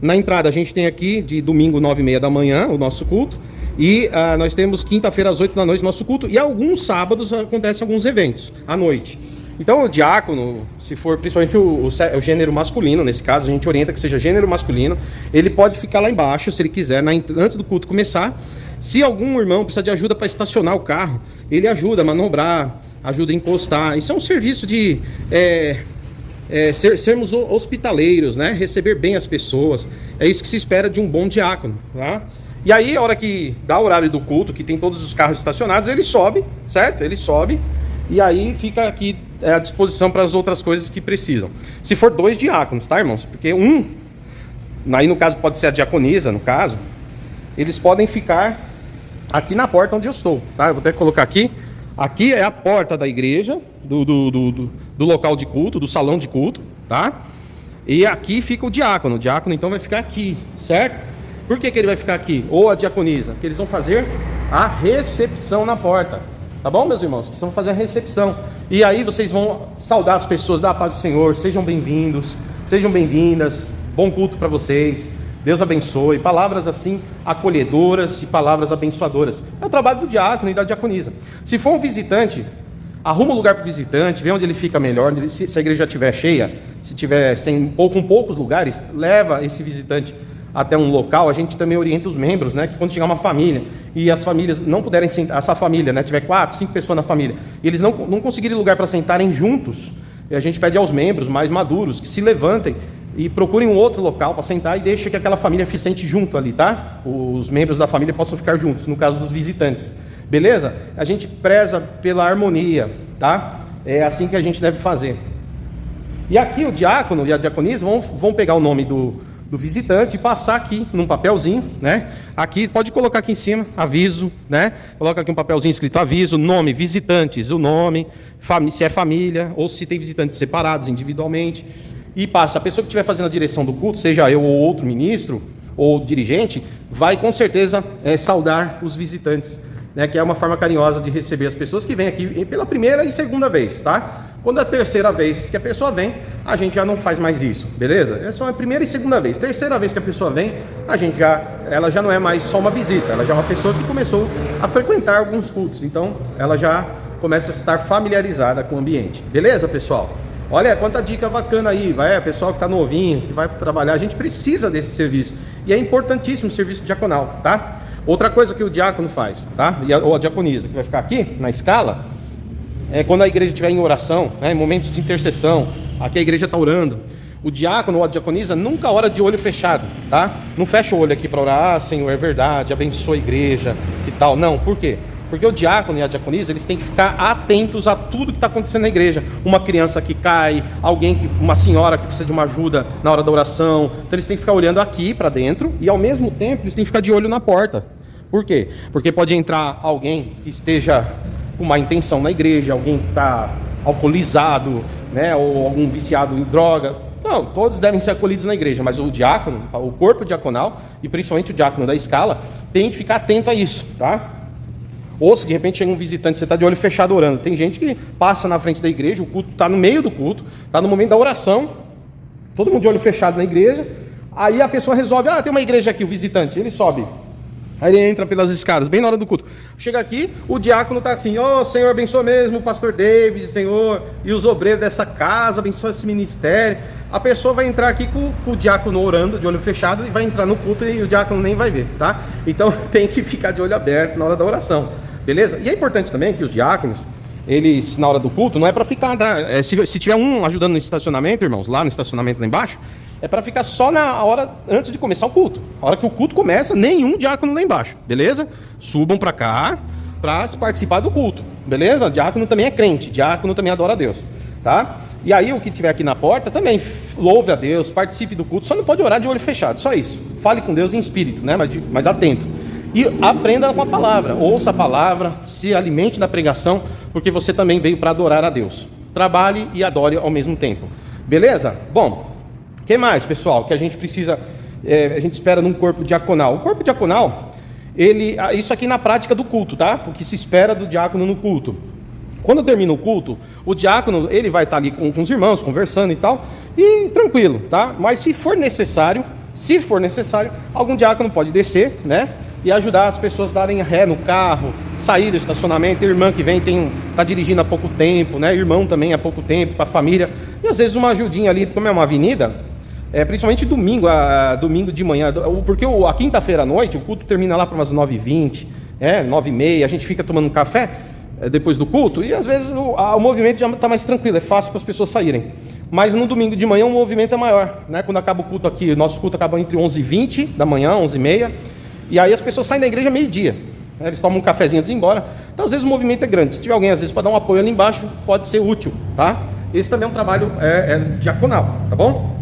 Na entrada a gente tem aqui de domingo 9h30 da manhã o nosso culto. E nós temos quinta-feira às 8 da noite nosso culto. E alguns sábados acontecem alguns eventos à noite. Então o diácono, se for principalmente o gênero masculino, nesse caso a gente orienta que seja gênero masculino, ele pode ficar lá embaixo, se ele quiser, antes do culto começar. Se algum irmão precisa de ajuda para estacionar o carro, ele ajuda a manobrar, ajuda a encostar. Isso é um serviço de sermos hospitaleiros, né? Receber bem as pessoas. É isso que se espera de um bom diácono, tá? E aí, a hora que dá o horário do culto, que tem todos os carros estacionados, ele sobe, certo? Ele sobe. E aí fica aqui à disposição para as outras coisas que precisam. Se for 2 diáconos, tá, irmãos? Porque aí no caso pode ser a diaconisa, no caso, eles podem ficar aqui na porta onde eu estou, tá? Eu vou até colocar aqui. Aqui é a porta da igreja, do local de culto, do salão de culto, tá? E aqui fica o diácono. O diácono então vai ficar aqui, certo? Por que ele vai ficar aqui? Ou a diaconisa? Porque eles vão fazer a recepção na porta. Tá bom, meus irmãos? Precisam fazer a recepção. E aí vocês vão saudar as pessoas, dar a paz do Senhor. Sejam bem-vindos, sejam bem-vindas. Bom culto para vocês. Deus abençoe. Palavras assim, acolhedoras e palavras abençoadoras. É o trabalho do diácono e da diaconisa. Se for um visitante, arruma um lugar para o visitante, vê onde ele fica melhor. Se a igreja estiver cheia, se tiver com poucos lugares, leva esse visitante até um local. A gente também orienta os membros, né, que quando chegar uma família e as famílias não puderem sentar, essa família, né, tiver 4, 5 pessoas na família, e eles não conseguirem lugar para sentarem juntos, a gente pede aos membros mais maduros que se levantem e procurem um outro local para sentar e deixem que aquela família se sente junto ali, tá? Os membros da família possam ficar juntos, no caso dos visitantes, beleza? A gente preza pela harmonia, tá? É assim que a gente deve fazer. E aqui o diácono e a diaconisa vão pegar o nome do visitante e passar aqui num papelzinho, né? Aqui, pode colocar aqui em cima, aviso, né? Coloca aqui um papelzinho escrito aviso, nome, visitantes, o nome, se é família, ou se tem visitantes separados individualmente. E passa, a pessoa que estiver fazendo a direção do culto, seja eu ou outro ministro, ou dirigente, vai com certeza saudar os visitantes, né? Que é uma forma carinhosa de receber as pessoas que vêm aqui pela primeira e segunda vez, tá? Quando é a terceira vez que a pessoa vem, a gente já não faz mais isso, beleza? É só a primeira e segunda vez. Terceira vez que a pessoa vem, ela já não é mais só uma visita, ela já é uma pessoa que começou a frequentar alguns cultos. Então, ela já começa a estar familiarizada com o ambiente. Beleza, pessoal? Olha quanta dica bacana aí, pessoal que está novinho, que vai trabalhar, a gente precisa desse serviço. E é importantíssimo o serviço diaconal, tá? Outra coisa que o diácono faz, tá? Ou a diaconisa, que vai ficar aqui na escala, quando a igreja estiver em oração, né, em momentos de intercessão, aqui a igreja está orando, o diácono ou a diaconisa nunca ora de olho fechado, tá? Não fecha o olho aqui para orar, Senhor, é verdade, abençoa a igreja e tal. Não, por quê? Porque o diácono e a diaconisa, eles têm que ficar atentos a tudo que está acontecendo na igreja. Uma criança que cai, uma senhora que precisa de uma ajuda na hora da oração. Então eles têm que ficar olhando aqui para dentro e ao mesmo tempo eles têm que ficar de olho na porta. Por quê? Porque pode entrar alguém que esteja com má intenção na igreja, alguém que está alcoolizado, né, ou algum viciado em droga. Não, todos devem ser acolhidos na igreja, mas o diácono, o corpo diaconal, e principalmente o diácono da escala, tem que ficar atento a isso, tá? Ou se de repente chega um visitante, você está de olho fechado orando. Tem gente que passa na frente da igreja, o culto está no meio do culto, está no momento da oração, todo mundo de olho fechado na igreja, aí a pessoa resolve, tem uma igreja aqui, o visitante, ele sobe. Aí ele entra pelas escadas, bem na hora do culto. Chega aqui, o diácono está assim, Senhor, abençoa mesmo o pastor David, Senhor, e os obreiros dessa casa, abençoa esse ministério. A pessoa vai entrar aqui com o diácono orando, de olho fechado, e vai entrar no culto e o diácono nem vai ver, tá? Então tem que ficar de olho aberto na hora da oração, beleza? E é importante também que os diáconos, eles, na hora do culto, não é para ficar, tá? Se tiver um ajudando no estacionamento, irmãos, lá no estacionamento lá embaixo, é para ficar só na hora antes de começar o culto. A hora que o culto começa, nenhum diácono lá embaixo, beleza? Subam para cá para participar do culto, beleza? Diácono também é crente, diácono também adora a Deus, tá? E aí o que tiver aqui na porta também louve a Deus, participe do culto, só não pode orar de olho fechado, só isso. Fale com Deus em espírito, né? Mas atento. E aprenda com a palavra, ouça a palavra, se alimente da pregação, porque você também veio para adorar a Deus. Trabalhe e adore ao mesmo tempo, beleza? Bom, o que mais, pessoal, que a gente precisa, a gente espera num corpo diaconal? O corpo diaconal, isso aqui na prática do culto, tá? O que se espera do diácono no culto. Quando termina o culto, o diácono, ele vai estar ali com os irmãos, conversando e tal, e tranquilo, tá? Mas se for necessário, algum diácono pode descer, né? E ajudar as pessoas a darem ré no carro, sair do estacionamento. Tem irmã que vem, tá dirigindo há pouco tempo, né? Irmão também há pouco tempo, para a família. E às vezes uma ajudinha ali, como é uma avenida, principalmente domingo de manhã, porque a quinta-feira à noite, o culto termina lá para umas 9h20, 9h30, a gente fica tomando um café depois do culto, e às vezes o movimento já está mais tranquilo, é fácil para as pessoas saírem. Mas no domingo de manhã o movimento é maior, né? Quando acaba o culto aqui, o nosso culto acaba entre 11h20 da manhã, 11h30, e aí as pessoas saem da igreja meio-dia, né? Eles tomam um cafezinho antes de ir embora, então às vezes o movimento é grande. Se tiver alguém às vezes para dar um apoio ali embaixo, pode ser útil, tá? Esse também é um trabalho diaconal, tá bom?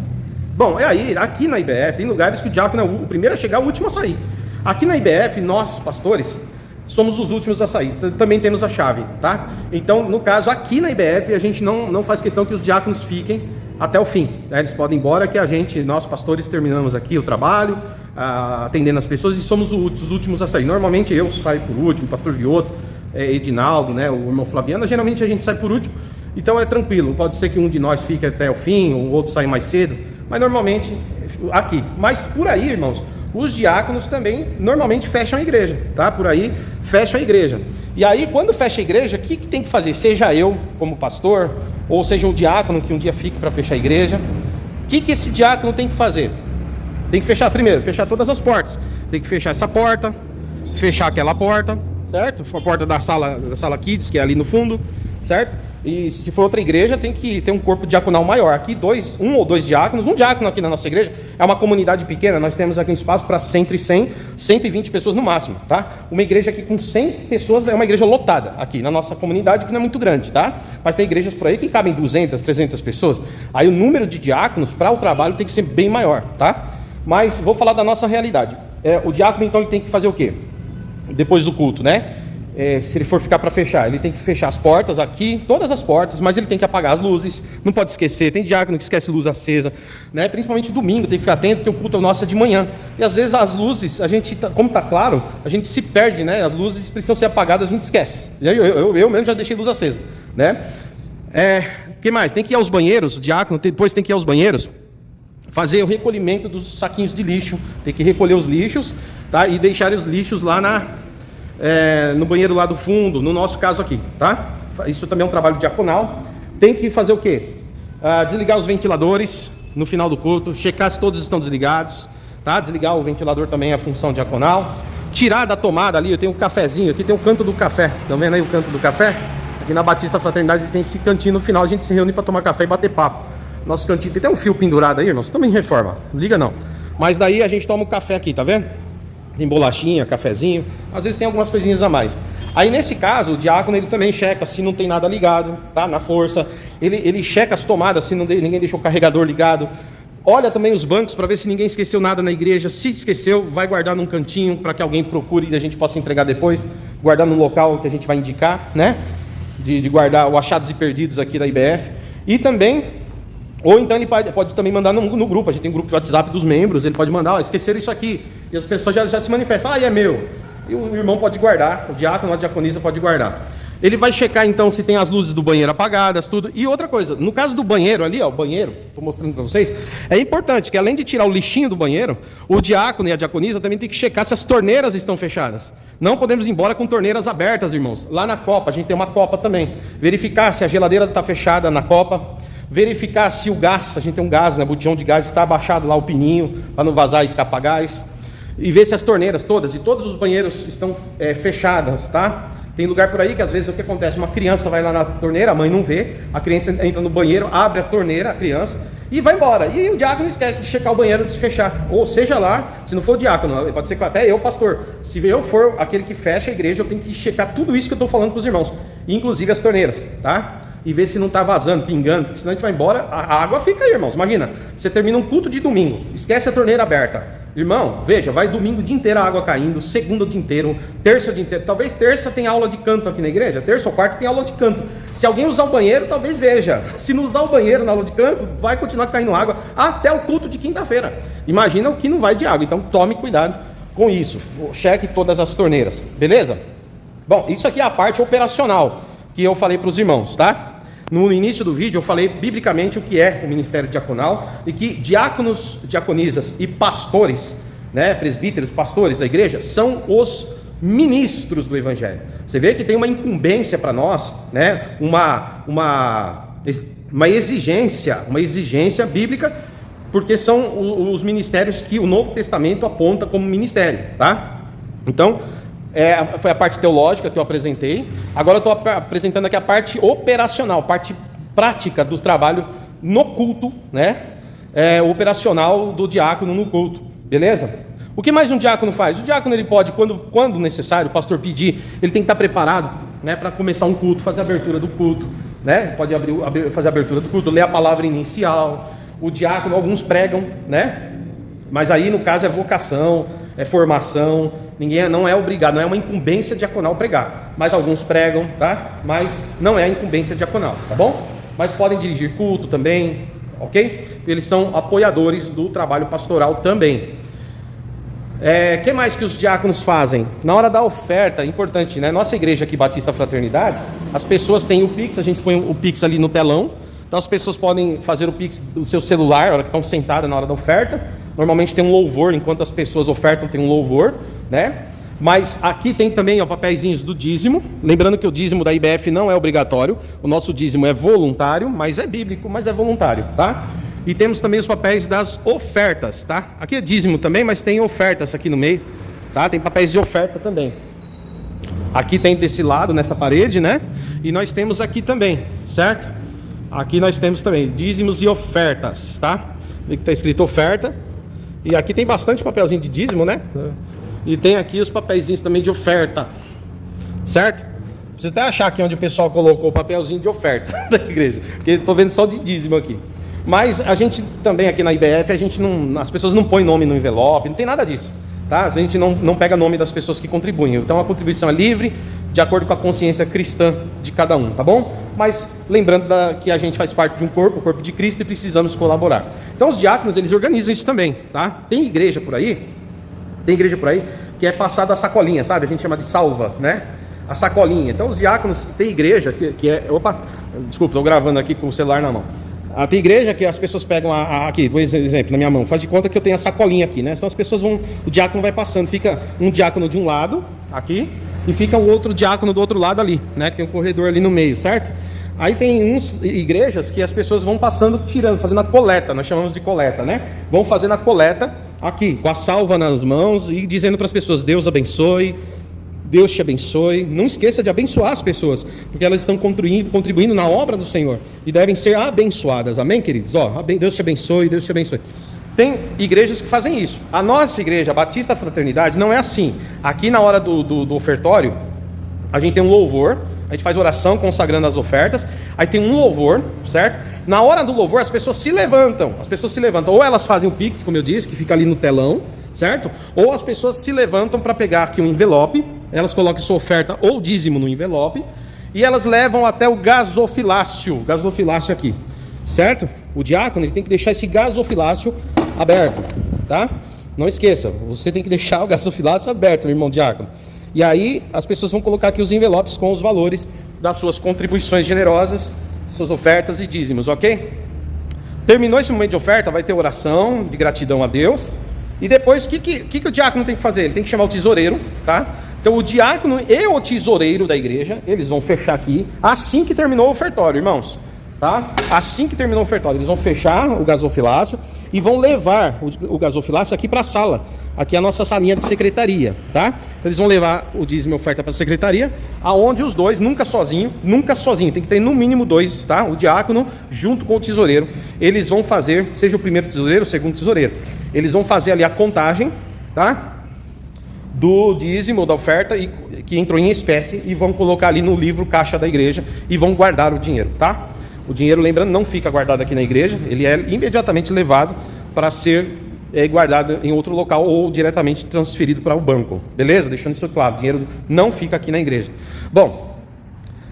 Bom, aí, aqui na IBF, tem lugares que o diácono é o primeiro a chegar, o último a sair. Aqui na IBF, nós, pastores, somos os últimos a sair. Também temos a chave, tá? Então, no caso, aqui na IBF, a gente não faz questão que os diáconos fiquem até o fim, né? Eles podem ir embora, que nós, pastores, terminamos aqui o trabalho, atendendo as pessoas, e somos os últimos a sair. Normalmente eu saio por último, o pastor Vioto, Edinaldo, né, o irmão Flaviano, geralmente a gente sai por último, então é tranquilo. Pode ser que um de nós fique até o fim, o outro saia mais cedo, mas normalmente aqui. Mas por aí, irmãos, os diáconos também normalmente fecham a igreja, tá? Por aí fecham a igreja. E aí, quando fecha a igreja, o que tem que fazer? Seja eu como pastor, ou seja um diácono que um dia fique para fechar a igreja, o que esse diácono tem que fazer? Tem que fechar primeiro, fechar todas as portas. Tem que fechar essa porta, fechar aquela porta, certo? A porta da sala Kids, que é ali no fundo, certo? E se for outra igreja, tem que ter um corpo diaconal maior. Aqui, um ou dois diáconos. Um diácono aqui na nossa igreja é uma comunidade pequena. Nós temos aqui um espaço para 100, 120 pessoas no máximo, tá? Uma igreja aqui com 100 pessoas é uma igreja lotada aqui na nossa comunidade, que não é muito grande, tá? Mas tem igrejas por aí que cabem 200, 300 pessoas. Aí o número de diáconos para o trabalho tem que ser bem maior, tá? Mas vou falar da nossa realidade. O diácono, então, ele tem que fazer o quê? Depois do culto, né? Se ele for ficar para fechar, ele tem que fechar as portas aqui, todas as portas, mas ele tem que apagar as luzes, não pode esquecer. Tem diácono que esquece luz acesa, né? Principalmente domingo, tem que ficar atento, porque o culto nosso é de manhã. E às vezes as luzes, a gente, como está claro, a gente se perde, né? As luzes precisam ser apagadas, a gente esquece. Eu mesmo já deixei luz acesa, né? O que mais? Tem que ir aos banheiros, o diácono depois tem que ir aos banheiros, fazer o recolhimento dos saquinhos de lixo, tem que recolher os lixos, tá? E deixar os lixos lá no banheiro lá do fundo, no nosso caso aqui, tá? Isso também é um trabalho diaconal. Tem que fazer o quê? Desligar os ventiladores no final do culto, checar se todos estão desligados, tá? Desligar o ventilador também é a função diaconal. Tirar da tomada ali, eu tenho um cafezinho, aqui tem o canto do café, estão vendo aí o canto do café? Aqui na Batista Fraternidade tem esse cantinho no final, a gente se reúne para tomar café e bater papo. Nosso cantinho tem até um fio pendurado aí, irmãos, também reforma, não liga não. Mas daí a gente toma o café aqui, tá vendo? Tem bolachinha, cafezinho, às vezes tem algumas coisinhas a mais. Aí nesse caso, o diácono ele também checa se não tem nada ligado, tá? Na força, ele checa as tomadas se ninguém deixou o carregador ligado. Olha também os bancos para ver se ninguém esqueceu nada na igreja. Se esqueceu, vai guardar num cantinho para que alguém procure e a gente possa entregar depois. guardar no local que a gente vai indicar, né? De guardar os achados e perdidos aqui da IBF. E também, ou então ele pode também mandar no grupo. A gente tem um grupo de WhatsApp dos membros, ele pode mandar, esqueceram isso aqui. E as pessoas já se manifestam, é meu. E o irmão pode guardar, o diácono, a diaconisa pode guardar. Ele vai checar então se tem as luzes do banheiro apagadas, tudo. E outra coisa, no caso do banheiro ali, ó, o banheiro, estou mostrando para vocês, é importante que além de tirar o lixinho do banheiro, o diácono e a diaconisa também tem que checar se as torneiras estão fechadas. Não podemos ir embora com torneiras abertas, irmãos. Lá na copa, a gente tem uma copa também. Verificar se a geladeira está fechada na copa. Verificar se o gás, a gente tem um gás, né, botijão de gás, está abaixado lá o pininho, para não vazar e escapar gás. E ver se as torneiras todas, de todos os banheiros estão fechadas, tá? Tem lugar por aí que às vezes o que acontece? Uma criança vai lá na torneira, a mãe não vê, a criança entra no banheiro, abre a torneira, a criança, e vai embora. E o diácono esquece de checar o banheiro, de se fechar. Ou seja lá, se não for o diácono, pode ser que até eu, pastor, se eu for aquele que fecha a igreja, eu tenho que checar tudo isso que eu estou falando para os irmãos, inclusive as torneiras, tá? E ver se não está vazando, pingando, porque senão a gente vai embora, a água fica aí, irmãos. Imagina, você termina um culto de domingo, esquece a torneira aberta. Irmão, veja, vai domingo o dia inteiro a água caindo, segunda o dia inteiro, terça o dia inteiro. Talvez terça tenha aula de canto aqui na igreja, terça ou quarta tem aula de canto. Se alguém usar o banheiro, talvez veja. Se não usar o banheiro na aula de canto, vai continuar caindo água até o culto de quinta-feira. Imagina o que não vai de água, então tome cuidado com isso. Cheque todas as torneiras, beleza? Bom, isso aqui é a parte operacional que eu falei para os irmãos, tá? No início do vídeo eu falei biblicamente o que é o ministério diaconal e que diáconos, diaconisas e pastores, né, presbíteros, pastores da igreja, são os ministros do evangelho. Você vê que tem uma incumbência para nós, né, uma exigência bíblica, porque são os ministérios que o Novo Testamento aponta como ministério, tá? Então, foi a parte teológica que eu apresentei. Agora eu estou apresentando aqui a parte operacional, parte prática do trabalho no culto, né? Operacional do diácono no culto, beleza? O que mais um diácono faz? O diácono ele pode, quando necessário, o pastor pedir, ele tem que estar preparado, né, para começar um culto, fazer a abertura do culto, né? Pode fazer a abertura do culto, ler a palavra inicial. O diácono, alguns pregam, né? Mas aí no caso é vocação, é formação. Ninguém não é obrigado, não é uma incumbência diaconal pregar, mas alguns pregam, tá? Mas não é incumbência diaconal, tá bom? Mas podem dirigir culto também, ok? Eles são apoiadores do trabalho pastoral também. Que mais que os diáconos fazem? Na hora da oferta, é importante, né? Nossa igreja aqui, Batista Fraternidade, as pessoas têm o Pix, a gente põe o Pix ali no telão, então as pessoas podem fazer o Pix do seu celular, na hora que estão sentadas na hora da oferta. Normalmente tem um louvor, enquanto as pessoas ofertam tem um louvor, né? Mas aqui tem também papeizinhos do dízimo. Lembrando que o dízimo da IBF não é obrigatório. O nosso dízimo é voluntário, mas é bíblico, mas é voluntário, tá? E temos também os papéis das ofertas, tá? Aqui é dízimo também, mas tem ofertas aqui no meio, tá? Tem papéis de oferta também. Aqui tem desse lado, nessa parede, né? E nós temos aqui também, certo? Aqui nós temos também dízimos e ofertas, tá? Vê que está escrito oferta. E aqui tem bastante papelzinho de dízimo, né? E tem aqui os papeizinhos também de oferta, certo? Preciso até achar aqui onde o pessoal colocou o papelzinho de oferta da igreja, porque estou vendo só de dízimo aqui. Mas a gente também aqui na IBF, as pessoas não põem nome no envelope, não tem nada disso, tá? A gente não pega nome das pessoas que contribuem. Então a contribuição é livre, de acordo com a consciência cristã de cada um, tá bom? Mas lembrando que a gente faz parte de um corpo, o corpo de Cristo, e precisamos colaborar. Então os diáconos, eles organizam isso também, tá? Tem igreja por aí que é passada a sacolinha, sabe? A gente chama de salva, né? A sacolinha. Então os diáconos, tem igreja que é... Opa, desculpa, estou gravando aqui com o celular na mão. Tem igreja que as pessoas pegam aqui, por exemplo, na minha mão, faz de conta que eu tenho a sacolinha aqui, né? Então as pessoas o diácono vai passando, fica um diácono de um lado, aqui, e fica o outro diácono do outro lado ali, né? Que tem um corredor ali no meio, certo? Aí tem igrejas que as pessoas vão passando, tirando, fazendo a coleta, nós chamamos de coleta, né? Vão fazendo a coleta aqui, com a salva nas mãos e dizendo para as pessoas, Deus abençoe, Deus te abençoe. Não esqueça de abençoar as pessoas, porque elas estão contribuindo na obra do Senhor e devem ser abençoadas, amém, queridos? Deus te abençoe, Deus te abençoe. Tem igrejas que fazem isso. A nossa igreja, a Batista Fraternidade, não é assim. Aqui na hora do ofertório, a gente tem um louvor, a gente faz oração consagrando as ofertas, aí tem um louvor, certo? Na hora do louvor as pessoas se levantam, ou elas fazem o Pix, como eu disse, que fica ali no telão, certo? Ou as pessoas se levantam para pegar aqui um envelope, elas colocam sua oferta ou dízimo no envelope e elas levam até o gasofilácio aqui, certo? O diácono ele tem que deixar esse gasofilácio aberto, tá? Não esqueça, você tem que deixar o gasofilácio aberto, meu irmão diácono. E aí as pessoas vão colocar aqui os envelopes com os valores das suas contribuições generosas, suas ofertas e dízimos, ok? Terminou esse momento de oferta, vai ter oração de gratidão a Deus. E depois, o que o diácono tem que fazer? Ele tem que chamar o tesoureiro, tá? Então o diácono e o tesoureiro da igreja, eles vão fechar aqui, assim que terminou o ofertório, irmãos. Tá? Assim que terminou o ofertório, eles vão fechar o gasofilácio e vão levar o gasofilácio aqui para a sala. Aqui é a nossa salinha de secretaria, tá? Então eles vão levar o dízimo e oferta para a secretaria, aonde os dois, nunca sozinho, tem que ter no mínimo dois, tá? O diácono junto com o tesoureiro, eles vão fazer, seja o primeiro tesoureiro, o segundo tesoureiro, eles vão fazer ali a contagem, tá? Do dízimo, da oferta, que entrou em espécie, e vão colocar ali no livro caixa da igreja e vão guardar o dinheiro, tá? O dinheiro, lembrando, não fica guardado aqui na igreja, ele é imediatamente levado para ser guardado em outro local ou diretamente transferido para o banco, beleza? Deixando isso claro, o dinheiro não fica aqui na igreja. Bom,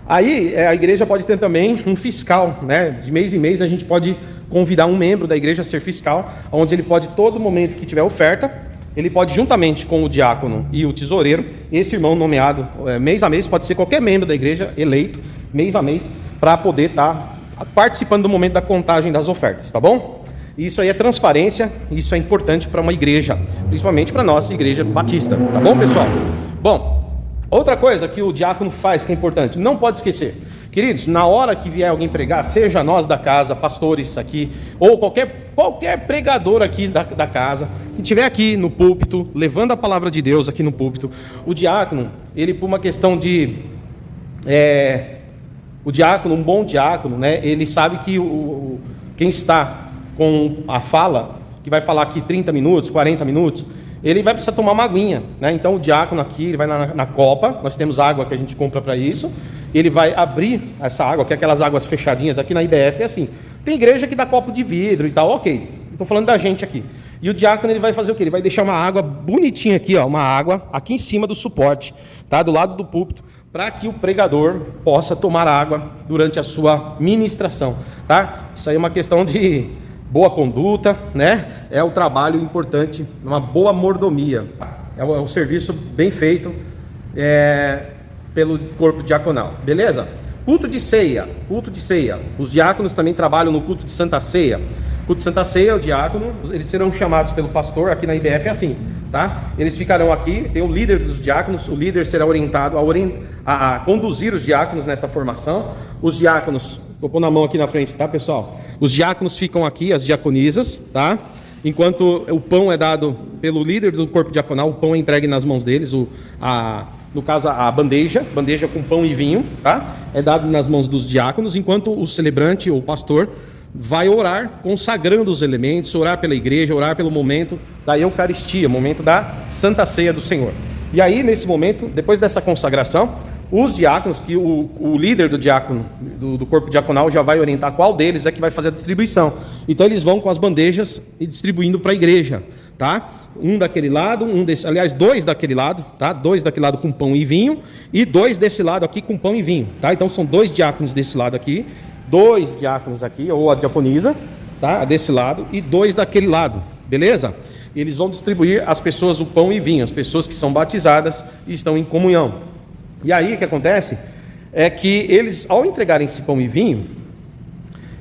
aí a igreja pode ter também um fiscal, né? De mês em mês a gente pode convidar um membro da igreja a ser fiscal, onde ele pode, todo momento que tiver oferta, ele pode, juntamente com o diácono e o tesoureiro, esse irmão nomeado mês a mês, pode ser qualquer membro da igreja eleito, mês a mês, para poder estar participando do momento da contagem das ofertas, tá bom? Isso aí é transparência, isso é importante para uma igreja, principalmente para a nossa igreja batista, tá bom, pessoal? Bom, outra coisa que o diácono faz que é importante, não pode esquecer, queridos, na hora que vier alguém pregar, seja nós da casa, pastores aqui, ou qualquer pregador aqui da casa, que estiver aqui no púlpito, levando a palavra de Deus aqui no púlpito, o diácono, ele por uma questão de... O diácono, um bom diácono, né, ele sabe que quem está com a fala, que vai falar aqui 30 minutos, 40 minutos, ele vai precisar tomar uma aguinha, né? Então o diácono aqui, ele vai na copa, nós temos água que a gente compra para isso, ele vai abrir essa água, que é aquelas águas fechadinhas, aqui na IBF é assim, tem igreja que dá copo de vidro e tal, ok, estou falando da gente aqui. E o diácono ele vai fazer o quê? Ele vai deixar uma água bonitinha aqui, ó, uma água aqui em cima do suporte, tá? Do lado do púlpito, para que o pregador possa tomar água durante a sua ministração, tá? Isso aí é uma questão de boa conduta, né? É o trabalho importante, uma boa mordomia. É o serviço bem feito pelo corpo diaconal, beleza? Culto de ceia. Os diáconos também trabalham no culto de Santa Ceia. Culto de Santa Ceia, o diácono, eles serão chamados pelo pastor, aqui na IBF é assim, tá? Eles ficarão aqui, tem o líder dos diáconos, o líder será orientado a conduzir os diáconos nessa formação. Os diáconos, vou pôr na mão aqui na frente, tá, pessoal? Os diáconos ficam aqui, as diaconisas, tá? Enquanto o pão é dado pelo líder do corpo diaconal, o pão é entregue nas mãos deles, no caso a bandeja com pão e vinho, tá? É dado nas mãos dos diáconos, enquanto o celebrante ou o pastor vai orar, consagrando os elementos, orar pela igreja, orar pelo momento da Eucaristia, momento da Santa Ceia do Senhor. E aí, nesse momento, depois dessa consagração, os diáconos, que o líder do diácono, do corpo diaconal, já vai orientar qual deles é que vai fazer a distribuição. Então, eles vão com as bandejas e distribuindo para a igreja, tá? Um daquele lado, dois daquele lado, tá? Dois daquele lado com pão e vinho, e dois desse lado aqui com pão e vinho, tá? Então, são dois diáconos desse lado aqui, dois diáconos aqui, ou a diaconisa, tá? Desse lado, e dois daquele lado, beleza? Eles vão distribuir às pessoas o pão e vinho, as pessoas que são batizadas e estão em comunhão. E aí o que acontece é que eles, ao entregarem esse pão e vinho,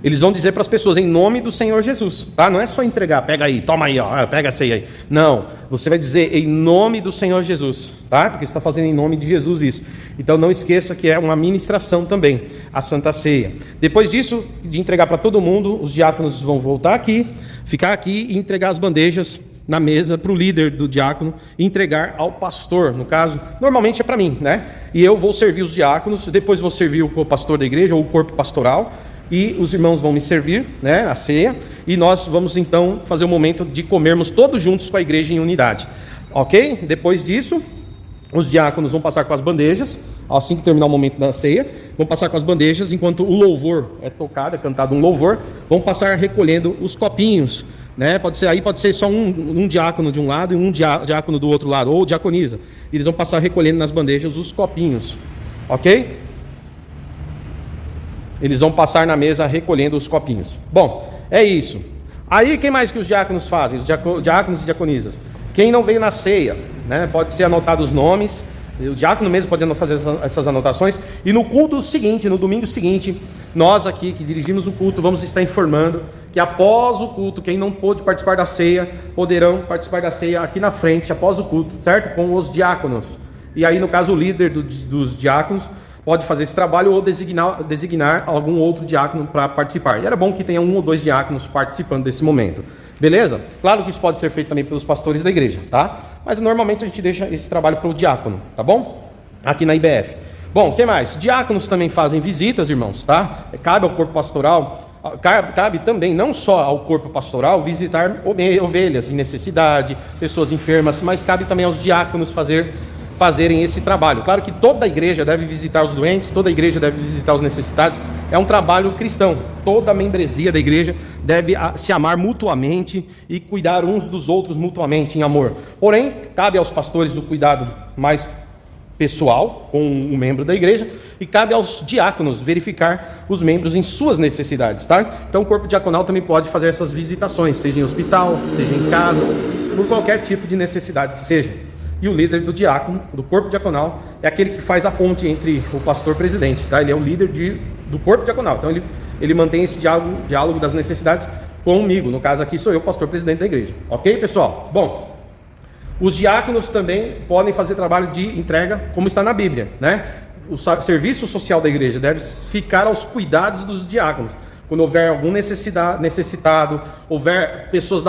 eles vão dizer para as pessoas em nome do Senhor Jesus, tá? Não é só entregar, pega aí, toma aí, ó, pega essa aí. Não, você vai dizer em nome do Senhor Jesus, tá? Porque você está fazendo em nome de Jesus isso. Então não esqueça que é uma ministração também, a Santa Ceia. Depois disso, de entregar para todo mundo, os diáconos vão voltar aqui, ficar aqui e entregar as bandejas na mesa para o líder do diácono e entregar ao pastor, no caso, normalmente é para mim, né? E eu vou servir os diáconos, depois vou servir o pastor da igreja ou o corpo pastoral, e os irmãos vão me servir, né, a ceia, e nós vamos então fazer o momento de comermos todos juntos com a igreja em unidade, ok? Depois disso, os diáconos vão passar com as bandejas, assim que terminar o momento da ceia, vão passar com as bandejas, enquanto o louvor é tocado, é cantado um louvor, vão passar recolhendo os copinhos, né? Pode ser só um diácono de um lado e um diácono do outro lado, ou diaconisa. Eles vão passar recolhendo nas bandejas os copinhos, ok? Eles vão passar na mesa recolhendo os copinhos. Bom, é isso. Aí, quem mais que os diáconos fazem? Os diáconos e diaconisas. Quem não veio na ceia, né? Pode ser anotado os nomes. O diácono mesmo pode fazer essas anotações. E no culto seguinte, no domingo seguinte, nós aqui que dirigimos o culto, vamos estar informando que após o culto, quem não pôde participar da ceia, poderão participar da ceia aqui na frente, após o culto, certo? Com os diáconos. E aí, no caso, o líder dos diáconos pode fazer esse trabalho ou designar algum outro diácono para participar. E era bom que tenha 1 ou 2 diáconos participando desse momento. Beleza? Claro que isso pode ser feito também pelos pastores da igreja, tá? Mas normalmente a gente deixa esse trabalho para o diácono, tá bom? Aqui na IBF. Bom, o que mais? Diáconos também fazem visitas, irmãos, tá? Cabe ao corpo pastoral, cabe também, não só ao corpo pastoral, visitar ovelhas em necessidade, pessoas enfermas, mas cabe também aos diáconos fazerem esse trabalho. Claro que toda a igreja deve visitar os doentes, toda a igreja deve visitar os necessitados. É um trabalho cristão. Toda a membresia da igreja deve se amar mutuamente e cuidar uns dos outros mutuamente em amor. Porém, cabe aos pastores o cuidado mais pessoal com o membro da igreja e cabe aos diáconos verificar os membros em suas necessidades, tá? Então o corpo diaconal também pode fazer essas visitações, seja em hospital, seja em casas, por qualquer tipo de necessidade que seja. E o líder do diácono, do corpo diaconal, é aquele que faz a ponte entre o pastor presidente, tá? Ele é o líder do corpo diaconal. Então ele mantém esse diálogo das necessidades comigo. No caso aqui sou eu, pastor presidente da igreja. Ok, pessoal? Bom, os diáconos também podem fazer trabalho de entrega, como está na Bíblia, né? O serviço social da igreja deve ficar aos cuidados dos diáconos. Quando houver algum necessitado, houver pessoas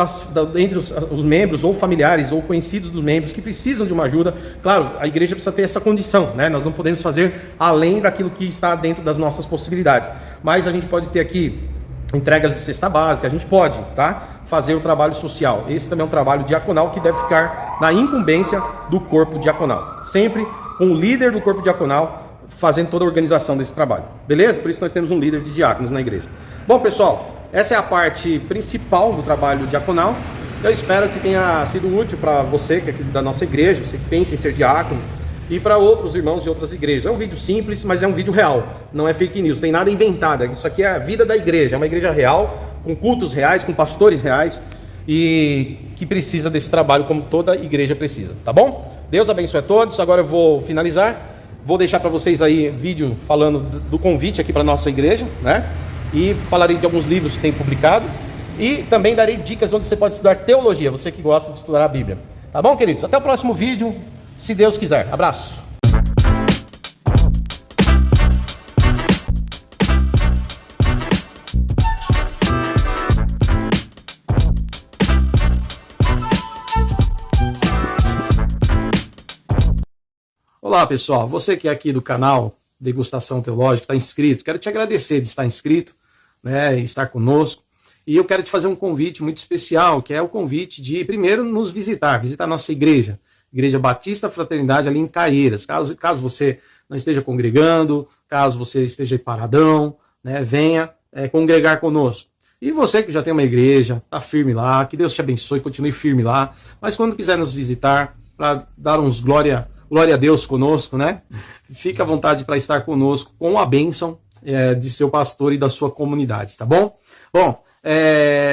entre os membros, ou familiares, ou conhecidos dos membros, que precisam de uma ajuda, claro, a igreja precisa ter essa condição, né? Nós não podemos fazer além daquilo que está dentro das nossas possibilidades. Mas a gente pode ter aqui entregas de cesta básica, a gente pode, tá? Fazer o trabalho social. Esse também é um trabalho diaconal que deve ficar na incumbência do corpo diaconal. Sempre com o líder do corpo diaconal fazendo toda a organização desse trabalho. Beleza? Por isso nós temos um líder de diáconos na igreja. Bom, pessoal, essa é a parte principal do trabalho diaconal. Eu espero que tenha sido útil para você, que é aqui da nossa igreja, você que pensa em ser diácono, e para outros irmãos de outras igrejas. É um vídeo simples, mas é um vídeo real. Não é fake news, tem nada inventado. Isso aqui é a vida da igreja. É uma igreja real, com cultos reais, com pastores reais, e que precisa desse trabalho como toda igreja precisa. Tá bom? Deus abençoe a todos. Agora eu vou finalizar. Vou deixar para vocês aí vídeo falando do convite aqui para a nossa igreja, né? E falarei de alguns livros que tem publicado. E também darei dicas onde você pode estudar teologia, você que gosta de estudar a Bíblia. Tá bom, queridos? Até o próximo vídeo, se Deus quiser. Abraço! Olá, pessoal. Você que é aqui do canal Degustação Teológica, está inscrito, quero te agradecer de estar inscrito, né, e estar conosco. E eu quero te fazer um convite muito especial, que é o convite de, primeiro, nos visitar a nossa igreja, Igreja Batista Fraternidade, ali em Caieiras. Caso você não esteja congregando, caso você esteja paradão, né, venha congregar conosco. E você que já tem uma igreja, está firme lá, que Deus te abençoe, continue firme lá. Mas quando quiser nos visitar, para dar uns glória a Deus conosco, né? Fica à vontade para estar conosco com a bênção de seu pastor e da sua comunidade, tá bom? Bom,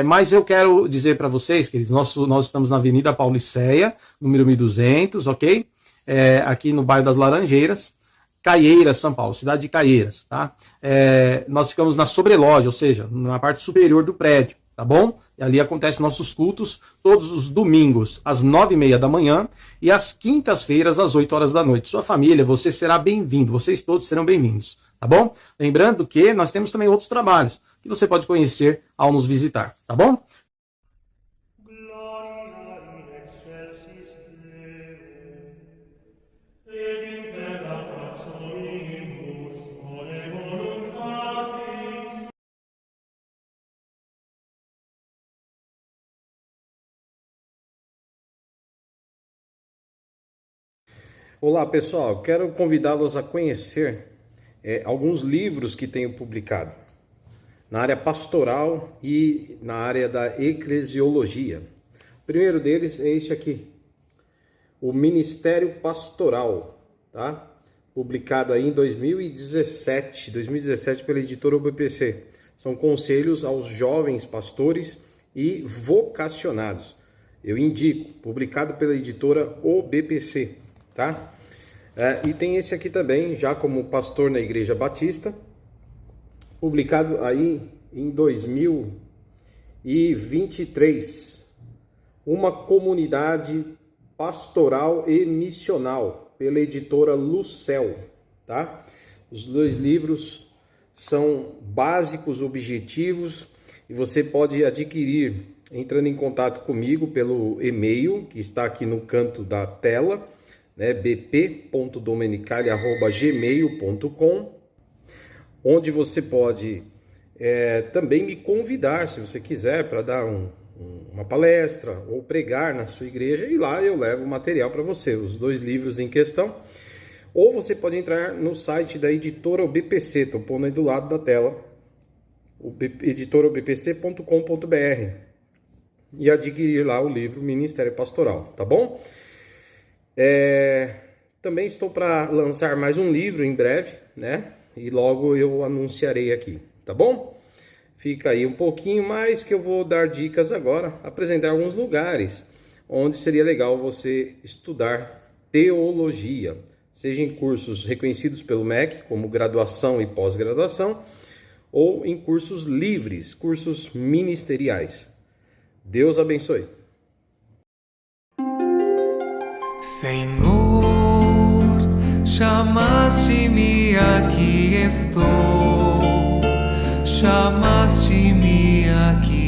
mas eu quero dizer para vocês, queridos, nós estamos na Avenida Pauliceia, número 1200, ok? Aqui no bairro das Laranjeiras, Caieiras, São Paulo, cidade de Caieiras, tá? Nós ficamos na sobreloja, ou seja, na parte superior do prédio, tá bom? E ali acontecem nossos cultos todos os domingos, às 9h30 da manhã e às quintas-feiras, às 8 horas da noite. Sua família, você será bem-vindo, vocês todos serão bem-vindos, tá bom? Lembrando que nós temos também outros trabalhos que você pode conhecer ao nos visitar, tá bom? Olá, pessoal. Quero convidá-los a conhecer alguns livros que tenho publicado. na área pastoral e na área da eclesiologia. O primeiro deles é este aqui, o Ministério Pastoral, tá? Publicado aí em 2017 pela editora OBPC. São conselhos aos jovens pastores e vocacionados. Eu indico, publicado pela editora OBPC, tá? E tem esse aqui também, já como pastor na Igreja Batista, publicado aí em 2023. Uma comunidade pastoral e missional, pela editora Lucel, tá? Os dois livros são básicos, objetivos, e você pode adquirir entrando em contato comigo pelo e-mail que está aqui no canto da tela, né, bp.domenicali@gmail.com, onde você pode também me convidar, se você quiser, para dar uma palestra ou pregar na sua igreja, e lá eu levo o material para você, os dois livros em questão. Ou você pode entrar no site da editora OBPC, estou pondo aí do lado da tela, editoraobpc.com.br, e adquirir lá o livro Ministério Pastoral, tá bom? Também estou para lançar mais um livro em breve, né? E logo eu anunciarei aqui, tá bom? Fica aí um pouquinho mais que eu vou dar dicas agora, apresentar alguns lugares onde seria legal você estudar teologia, seja em cursos reconhecidos pelo MEC, como graduação e pós-graduação, ou em cursos livres, cursos ministeriais. Deus abençoe. Senhor, chamaste-me, aqui estou. Chamaste-me, aqui